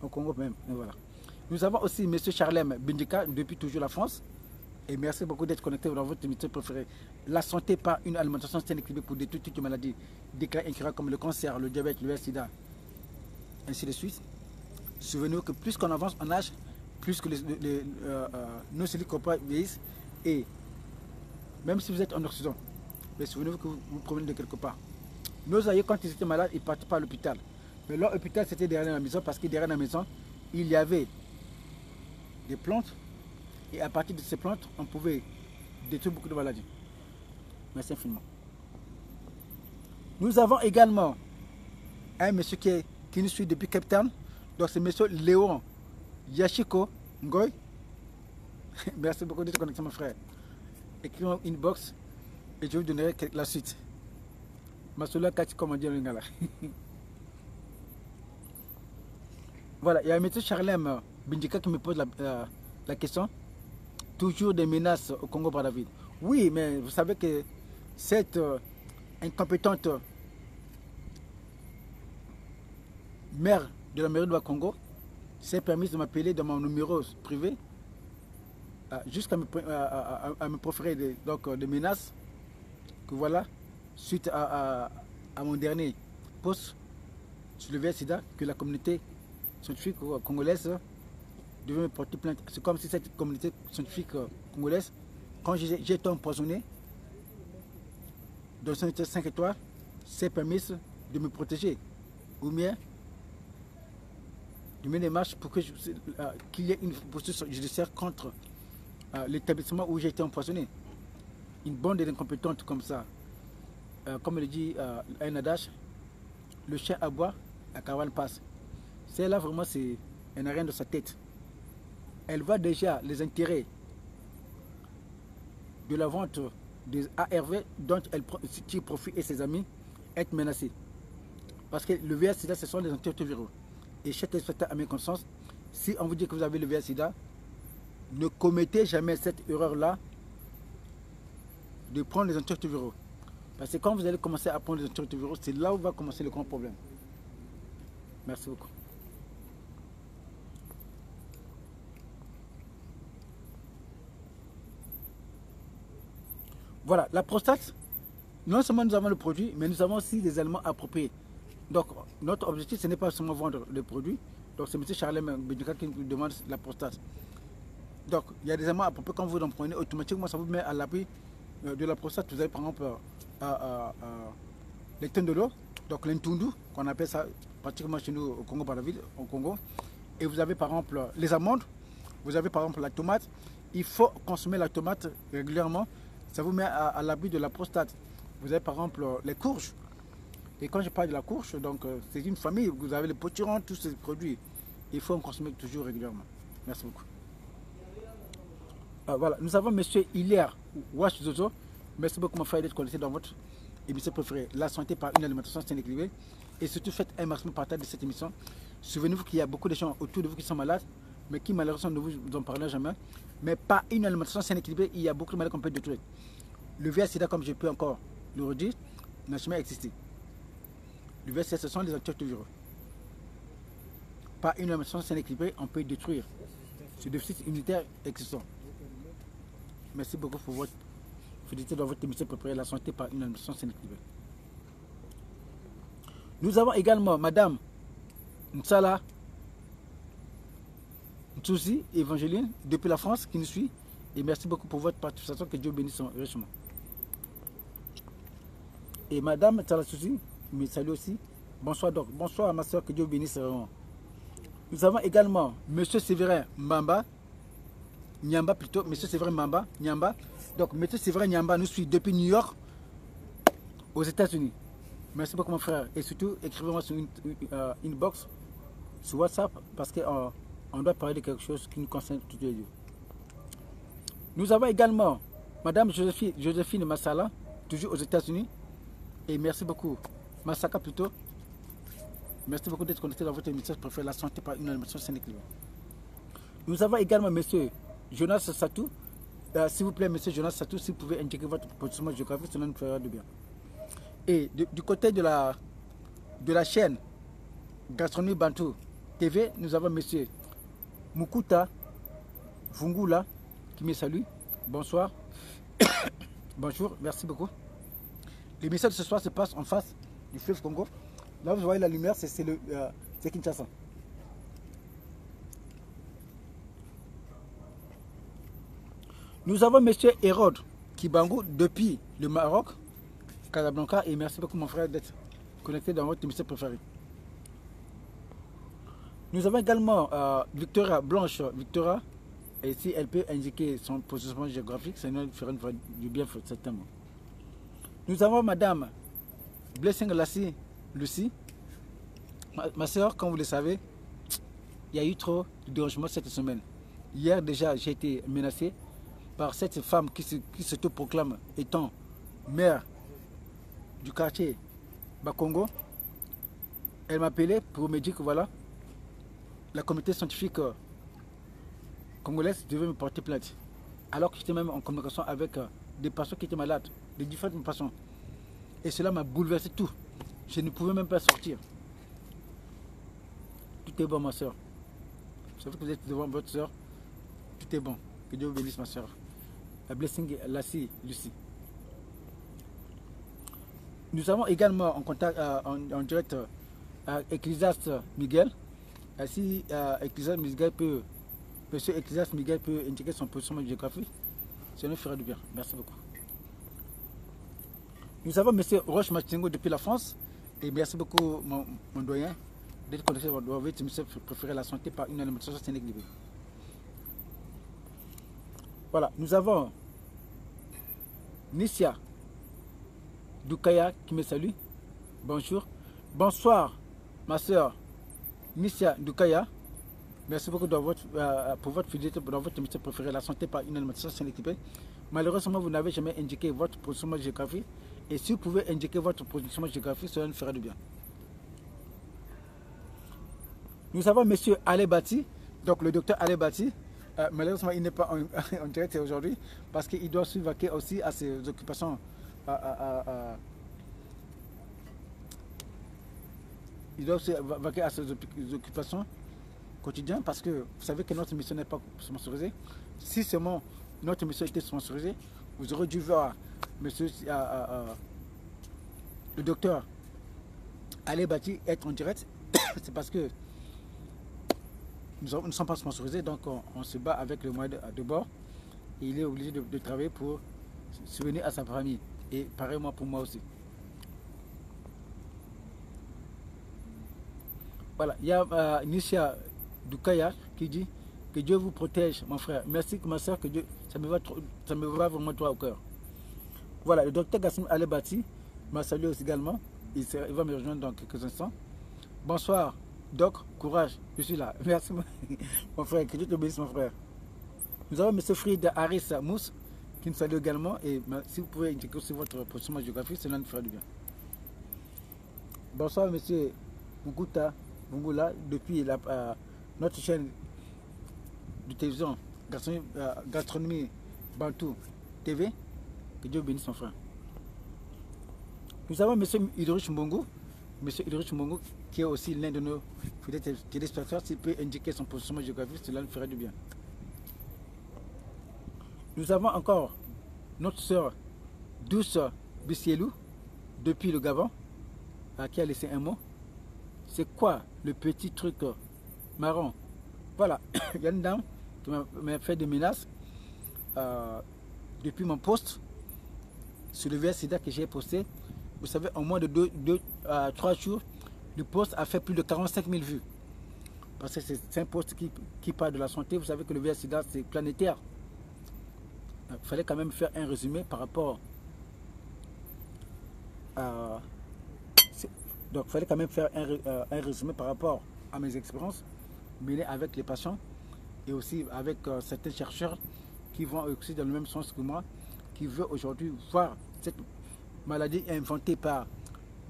Au Congo même. Et voilà. Nous avons aussi Monsieur Charlem Bindika depuis toujours la France. Et merci beaucoup d'être connecté dans votre émission préférée. La santé par une alimentation saine et équilibrée pour détruire toutes les maladies déclarées incurables comme le cancer, le diabète, le VIH, sida, ainsi de suite. Souvenez-vous que plus qu'on avance en âge, plus que nos cellules corporelles vieillissent. Et même si vous êtes en Occident, mais souvenez-vous que vous provenez de quelque part. Nos aïeux, quand ils étaient malades, ils ne partaient pas à l'hôpital. Mais leur hôpital, c'était derrière la maison, parce que derrière la maison, il y avait des plantes. Et à partir de ces plantes, on pouvait détruire beaucoup de maladies. Merci infiniment. Nous avons également un monsieur qui nous suit depuis Cape Town. Donc c'est monsieur Léon Yashiko Ngoy. Merci beaucoup d'être connecté, mon frère. Écrivez-moi une box et je vous donnerai la suite. Masoula Kati, comme on dit en lingala. Voilà, il y a M. Charlem Bindika qui me pose la question. Toujours des menaces au Congo-Brazzaville. Oui, mais vous savez que cette incompétente maire de la mairie de Congo s'est permise de m'appeler dans mon numéro privé jusqu'à me proférer des menaces que voilà, suite à mon dernier post sur le VIH-Sida, que la communauté scientifique congolaise devait me porter plainte. C'est comme si cette communauté scientifique congolaise, quand j'ai été empoisonné dans son état 5 étoiles, s'est permise de me protéger. Ou bien de mener des marches pour qu'il y ait une procédure judiciaire contre l'établissement où j'ai été empoisonné. Une bande d'incompétentes comme ça, comme le dit un adage, le chien aboie, la caravane passe. C'est là vraiment, c'est un rien de sa tête. Elle voit déjà les intérêts de la vente des ARV dont elle tire profit et ses amis être menacés. Parce que le VIH-Sida, ce sont des antirétroviraux. Et chaque téléspectateur à mes connaissances, si on vous dit que vous avez le VIH-Sida, ne commettez jamais cette erreur-là de prendre les antirétroviraux. Parce que quand vous allez commencer à prendre les antirétroviraux, c'est là où va commencer le grand problème. Merci beaucoup. Voilà, la prostate, non seulement nous avons le produit, mais nous avons aussi des éléments appropriés. Donc, notre objectif, ce n'est pas seulement vendre le produit. Donc, c'est M. Charlem Bindika qui nous demande la prostate. Donc, il y a des éléments appropriés. Quand vous en prenez, automatiquement, ça vous met à l'abri de la prostate. Vous avez par exemple les tonnes de l'eau, donc l'intundu, qu'on appelle ça pratiquement chez nous au Congo-Brazzaville, au Congo. Et vous avez par exemple les amandes, vous avez par exemple la tomate. Il faut consommer la tomate régulièrement. Ça vous met à l'abri de la prostate. Vous avez par exemple les courges. Et quand je parle de la courge, donc c'est une famille, vous avez les potirons, tous ces produits. Il faut en consommer toujours régulièrement. Merci beaucoup. Voilà, nous avons M. Hilaire Wash Zozo. Merci beaucoup mon frère d'être connecté dans votre émission préférée, La santé par une alimentation saine et équilibrée. Et surtout faites un maximum partage de cette émission. Souvenez-vous qu'il y a beaucoup de gens autour de vous qui sont malades, mais qui malheureusement ne vous en parlent jamais. Mais par une alimentation saine et équilibrée, il y a beaucoup de maladies qu'on peut détruire. Le VIH-Sida, comme je peux encore le redire, n'a jamais existé. Le VIH-Sida, ce sont les antirétroviraux. Par une alimentation saine et équilibrée, on peut détruire ce déficit immunitaire existant. Merci beaucoup pour votre fidélité dans votre émission préparée La santé par une alimentation saine et équilibrée. Nous avons également Madame Nsala Ntouzi Evangeline depuis la France qui nous suit. Et merci beaucoup pour votre participation. Que Dieu bénisse richement. Et Madame Nsala Ntouzi me salue aussi. Bonsoir donc. Bonsoir ma soeur. Que Dieu bénisse vraiment. Nous avons également Monsieur Séverin Mbamba. Nyamba plutôt. Monsieur Séverin Mbamba. Nyamba. Donc Monsieur Séverin Nyamba nous suit depuis New York aux États-Unis. Merci beaucoup mon frère. Et surtout, écrivez-moi sur une box sur WhatsApp parce qu'on doit parler de quelque chose qui nous concerne tous les deux. Nous avons également Madame Joséphine Massala, toujours aux États-Unis. Et merci beaucoup. Massaka plutôt. Merci beaucoup d'être connecté dans votre émission préférée La santé par une alimentation saine et équilibrée. Nous avons également Monsieur Jonas Satou. S'il vous plaît, Monsieur Jonas Satou, si vous pouvez indiquer votre positionnement géographique, cela nous fera de bien. Et du côté de la chaîne Gastronomie Bantou TV, nous avons M. Mukuta Vungula qui me salue. Bonsoir. Bonjour, merci beaucoup. L'émission de ce soir se passe en face du fleuve Congo. Là, vous voyez la lumière, c'est Kinshasa. Nous avons M. Hérode Kibangu depuis le Maroc, Casablanca, et merci beaucoup mon frère d'être connecté dans votre émission préférée. Nous avons également Victoria Blanche Victoria, et si elle peut indiquer son positionnement géographique, ça nous fera du bien certainement. Nous avons Madame Blessing Lassie Lucie. Ma soeur, comme vous le savez, il y a eu trop de dérangements cette semaine. Hier déjà, j'ai été menacé par cette femme qui s'autoproclame étant maire du quartier Bakongo. Elle m'a appelé pour me dire que voilà, la communauté scientifique congolaise devait me porter plainte. Alors que j'étais même en communication avec des patients qui étaient malades, de différentes patients. Et cela m'a bouleversé tout. Je ne pouvais même pas sortir. Tout est bon, ma soeur. Je savez que vous êtes devant votre soeur. Tout est bon. Que Dieu vous bénisse, ma soeur. La blessing, Lassie, Lucie. Nous avons également en contact, en direct, Ecclésiaste Miguel. Si Ecclésiaste Miguel peut, Monsieur Ecclésiaste Miguel peut indiquer son positionnement géographique, ça nous fera du bien. Merci beaucoup. Nous avons Monsieur Roche Machingo depuis la France. Et merci beaucoup, mon doyen, d'être connecté à votre émission préférée, la santé par une alimentation saine et équilibrée. Voilà, nous avons Nissia Dukaya qui me salue. Bonjour. Bonsoir, ma soeur Nissia Dukaya. Merci beaucoup pour votre fidélité dans votre émission préférée, la santé par une alimentation saine et équilibrée. Malheureusement, vous n'avez jamais indiqué votre positionnement géographique. Et si vous pouvez indiquer votre positionnement géographique, cela nous fera du bien. Nous avons M. Ale Bati, donc le docteur Ale Bati. Malheureusement, il n'est pas en direct aujourd'hui parce qu'il doit se vaquer aussi à ses occupations. Il doit se vaquer à ses occupations quotidiennes parce que vous savez que notre mission n'est pas sponsorisée. Si seulement notre mission était sponsorisée, vous aurez dû voir monsieur, le docteur Ale Bati être en direct. C'est parce que nous ne sommes pas sponsorisés, donc on se bat avec le moyen de bord. Et il est obligé de travailler pour subvenir à sa famille. Et pareillement pour moi aussi. Voilà, il y a Nissia Dukaya qui dit que Dieu vous protège, mon frère. Merci, ma soeur, que Dieu, ça me va vraiment droit au cœur. Voilà, le docteur Gassim Alebati m'a salué aussi également. Il va me rejoindre dans quelques instants. Bonsoir. Doc, courage, je suis là. Merci, mon frère. Que Dieu te bénisse, mon frère. Nous avons M. Fried Haris Mousse qui nous salue également. Et si vous pouvez indiquer aussi votre positionnement géographique, cela nous fera du bien. Bonsoir, M. Muguta Mungula, depuis notre chaîne de télévision Gastronomie Bantou TV. Que Dieu bénisse, mon frère. Nous avons M. Idriss Mbongo. M. Idriss Mbongo, qui est aussi l'un de nos fidèles téléspectateurs, s'il peut indiquer son positionnement géographique, cela nous ferait du bien. Nous avons encore notre sœur Douce Bissielou, depuis le Gabon, qui a laissé un mot. C'est quoi le petit truc marron? Voilà, il y a une dame qui m'a fait des menaces depuis mon post sur le VIH-Sida que j'ai posté. Vous savez, en moins de 2 à 3 jours, le post a fait plus de 45 000 vues. Parce que c'est un post qui parle de la santé. Vous savez que le VIH-Sida, c'est planétaire. Il fallait quand même faire un résumé par rapport à... Donc, il fallait quand même faire un résumé par rapport à mes expériences menées avec les patients et aussi avec certains chercheurs qui vont aussi dans le même sens que moi, qui veulent aujourd'hui voir cette maladie inventée par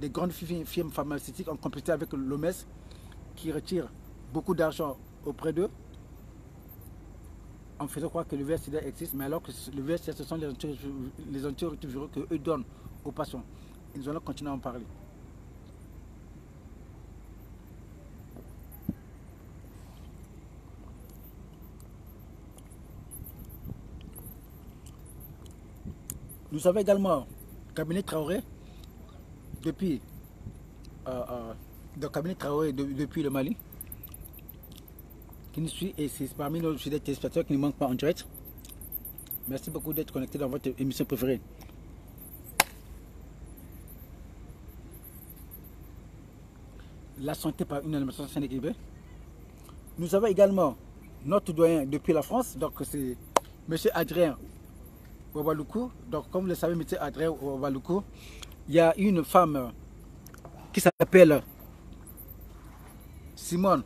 des grandes firmes pharmaceutiques en complicité avec l'OMS qui retire beaucoup d'argent auprès d'eux en faisant croire que le VIH-Sida existe, mais alors que le VIH-Sida, ce sont les antirétroviraux qu'eux donnent aux patients. Et nous allons continuer à en parler. Nous avons également cabinet Traoré depuis depuis le Mali qui nous suit et c'est parmi nos fidèles téléspectateurs qui ne manquent pas en direct. Merci beaucoup d'être connecté dans votre émission préférée. La santé par une alimentation saine et équilibrée. Nous avons également notre doyen depuis la France, donc c'est M. Adrien Wabaloukou. Donc comme vous le savez, M. Adrien Wabaloukou, il y a une femme qui s'appelle Simone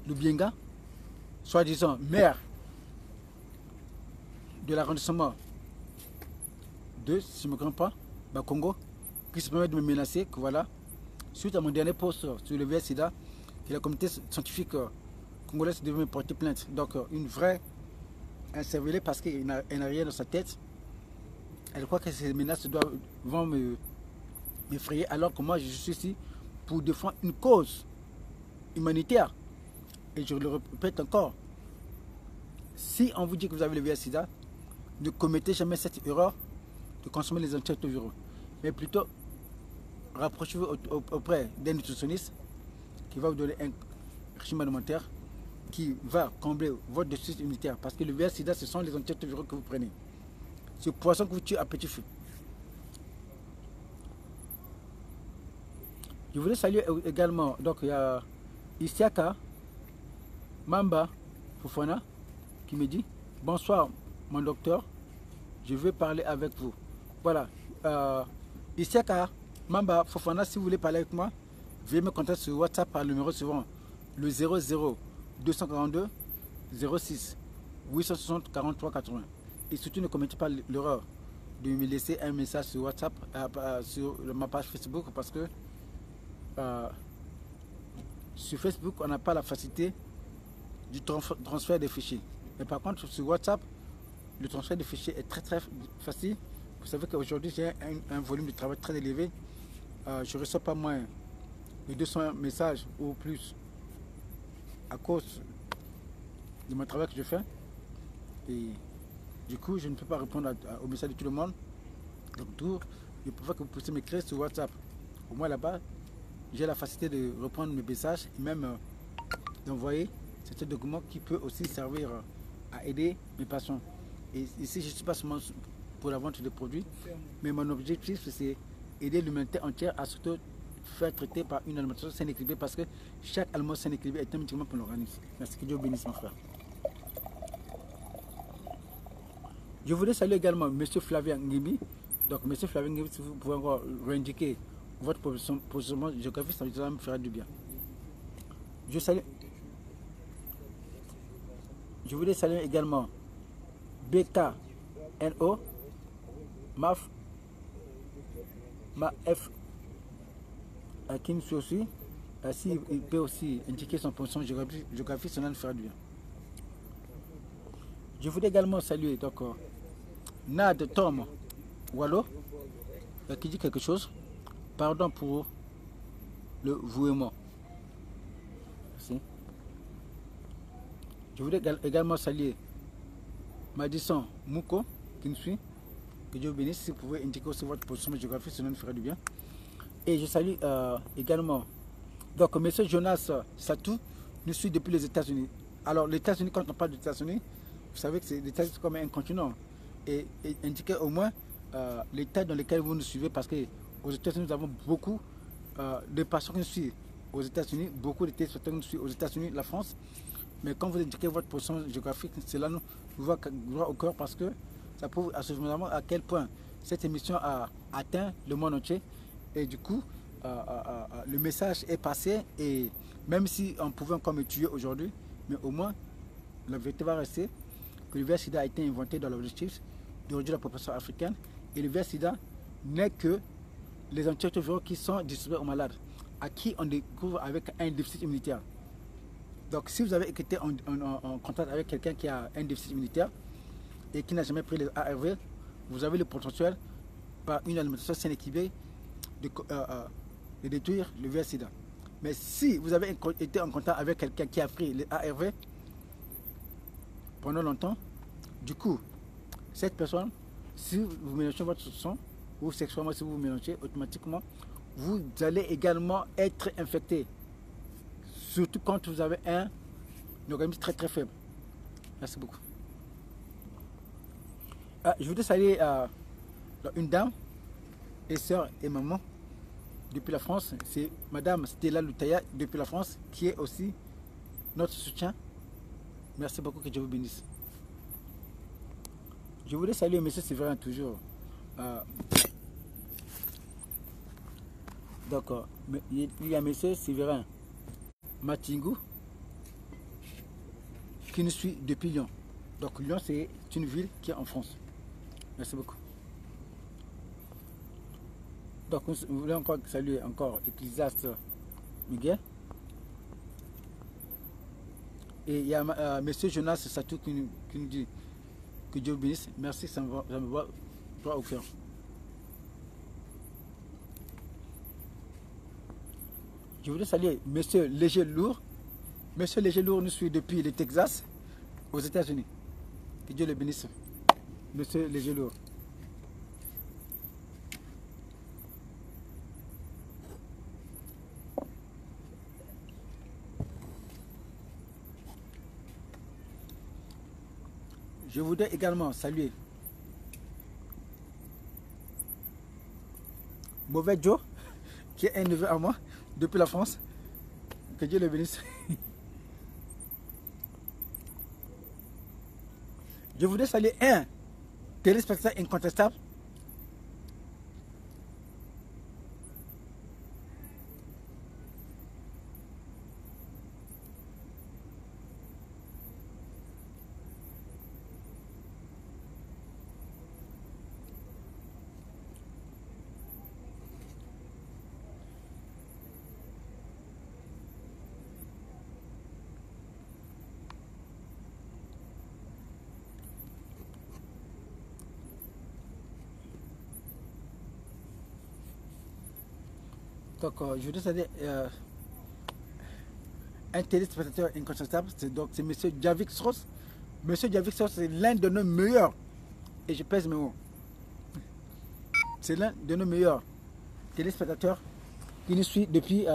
Lubienga, soi-disant maire de l'arrondissement de, si je ne me trompe pas, Bakongo, qui se permet de me menacer que voilà, suite à mon dernier post sur le VIH-Sida, que la communauté scientifique congolaise devait me porter plainte. Donc une vraie incervelée parce qu'elle n'a rien dans sa tête. Elle croit que ces menaces vont m'effrayer alors que moi je suis ici pour défendre une cause humanitaire. Et je le répète encore, si on vous dit que vous avez le VIH-Sida, ne commettez jamais cette erreur de consommer les antirétroviraux. Mais plutôt, rapprochez-vous auprès d'un nutritionniste qui va vous donner un régime alimentaire qui va combler votre déficit immunitaire. Parce que le VIH-Sida, ce sont les antirétroviraux que vous prenez. C'est le poisson que vous tuez à petit feu. Je voulais saluer également, donc il y a Isiaka Mamba Fofana qui me dit bonsoir mon docteur, je veux parler avec vous. Voilà, Isiaka Mamba Fofana, si vous voulez parler avec moi, veuillez me contacter sur WhatsApp par le numéro suivant, le 00 242 06 860 43 80. Et surtout ne commettez pas l'erreur de me laisser un message sur WhatsApp, sur ma page Facebook, parce que sur Facebook, on n'a pas la facilité du transfert des fichiers. Mais par contre, sur WhatsApp, le transfert des fichiers est très facile. Vous savez qu'aujourd'hui, j'ai un volume de travail très élevé. Je ne reçois pas moins de 200 messages ou plus à cause de mon travail que je fais. Et du coup, je ne peux pas répondre aux messages de tout le monde. Donc, je préfère que vous puissiez m'écrire sur WhatsApp. Au moins là-bas, j'ai la facilité de reprendre mes messages et même d'envoyer certains documents qui peut aussi servir à aider mes patients. Et ici, je ne suis pas seulement pour la vente de produits, mais mon objectif, c'est aider l'humanité entière à se faire traiter par une alimentation saine et équilibrée, parce que chaque aliment sain et équilibré est un médicament pour l'organisme. Merci, que Dieu bénisse mon frère. Je voulais saluer également M. Flavien Ngimi. Donc, M. Flavien Ngimi, si vous pouvez encore réindiquer votre positionnement géographique, ça me fera du bien. Je voulais saluer également BKNO, MAF, MAF, qui nous suit aussi. S'il peut aussi indiquer son positionnement géographique, cela nous fera du bien. Je voulais également saluer donc, Nad Tom Wallo, qui dit quelque chose. Pardon pour le vouement. Merci. Je voulais également saluer Madison Mouko qui nous suit. Que Dieu vous bénisse. Si vous pouvez indiquer aussi votre position géographique, cela nous fera du bien. Et je salue également donc M. Jonas Satou nous suit depuis les États-Unis. Alors les États-Unis, quand on parle des États-Unis, vous savez que les États-Unis c'est comme un continent. Et indiquez au moins l'état dans lequel vous nous suivez, parce que aux États-Unis, nous avons beaucoup de patients qui nous suivent aux États-Unis, beaucoup de téléspectateurs qui nous suivent aux États-Unis, la France. Mais quand vous indiquez votre position géographique, cela nous va droit au cœur, parce que ça prouve à quel point cette émission a atteint le monde entier. Et du coup, le message est passé. Et même si on pouvait encore me tuer aujourd'hui, mais au moins, la vérité va rester que le VIH-Sida a été inventé dans l'objectif de réduire la population africaine. Et le VIH-Sida n'est que les antirétroviraux qui sont distribués aux malades, à qui on découvre avec un déficit immunitaire. Donc si vous avez été en contact avec quelqu'un qui a un déficit immunitaire et qui n'a jamais pris les ARV, vous avez le potentiel, par une alimentation saine équilibrée, de détruire le VIH-Sida. Mais si vous avez été en contact avec quelqu'un qui a pris les ARV pendant longtemps, du coup, cette personne, si vous mélangez votre sang, ou sexuellement si vous vous mélangez, automatiquement, vous allez également être infecté. Surtout quand vous avez un organisme très faible. Merci beaucoup. Je voudrais saluer une dame, et sœur et maman, depuis la France. C'est Madame Stella Loutaya, depuis la France, qui est aussi notre soutien. Merci beaucoup, que Dieu vous bénisse. Je voulais saluer M. Séverin toujours. D'accord. Il y a M. Séverin Matingou qui nous suit depuis Lyon. Donc Lyon, c'est une ville qui est en France. Merci beaucoup. Donc nous voulons encore saluer encore Ecclésiaste Miguel Et il y a monsieur Jonas Satou qui nous dit que Dieu bénisse. Merci, ça me va droit au cœur. Je voudrais saluer monsieur Léger Lourd. Monsieur Léger Lourd nous suit depuis le Texas, aux États-Unis. Que Dieu le bénisse. Monsieur Léger Lourd. Je voudrais également saluer Mauvais Joe, qui est un neveu à moi, depuis la France. Que Dieu le bénisse. Je voudrais saluer un téléspectateur incontestable. Donc, je voudrais saluer un téléspectateur incontestable. C'est M. Javik Strauss. M. Javik Strauss, c'est l'un de nos meilleurs, et je pèse mes mots, c'est l'un de nos meilleurs téléspectateurs qui nous suit depuis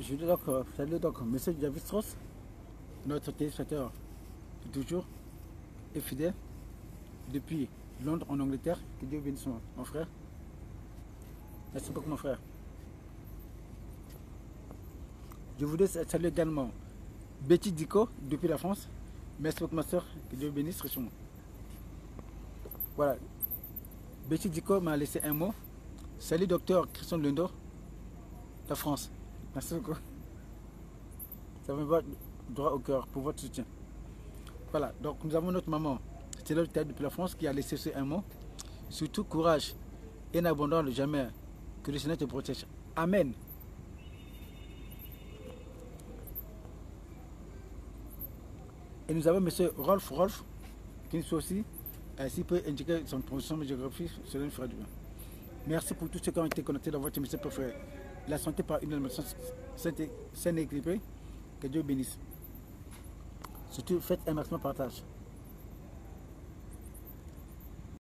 je voudrais donc saluer M. Javik Strauss, notre téléspectateur de toujours et fidèle depuis Londres en Angleterre. Que Dieu bénisse mon frère. Merci beaucoup mon frère. Je voudrais saluer également Betty Dico depuis la France. Merci beaucoup ma soeur. Que Dieu bénisse richement. Voilà. Betty Dico m'a laissé un mot. Salut docteur Christian Lendo, la France. Merci beaucoup. Ça me va droit au cœur pour votre soutien. Voilà, donc nous avons notre maman, c'est là depuis la France, qui a laissé ce un mot. Surtout courage et n'abandonne jamais. Que le Seigneur te protège. Amen. Et nous avons M. Rolf, qui nous suit aussi. S'il peut indiquer son position géographique, cela nous fera du bien. Merci pour tous ceux qui ont été connectés dans votre émission préférée. La santé par une alimentation saine et équilibrée. Que Dieu bénisse. Surtout, faites un maximum de partage.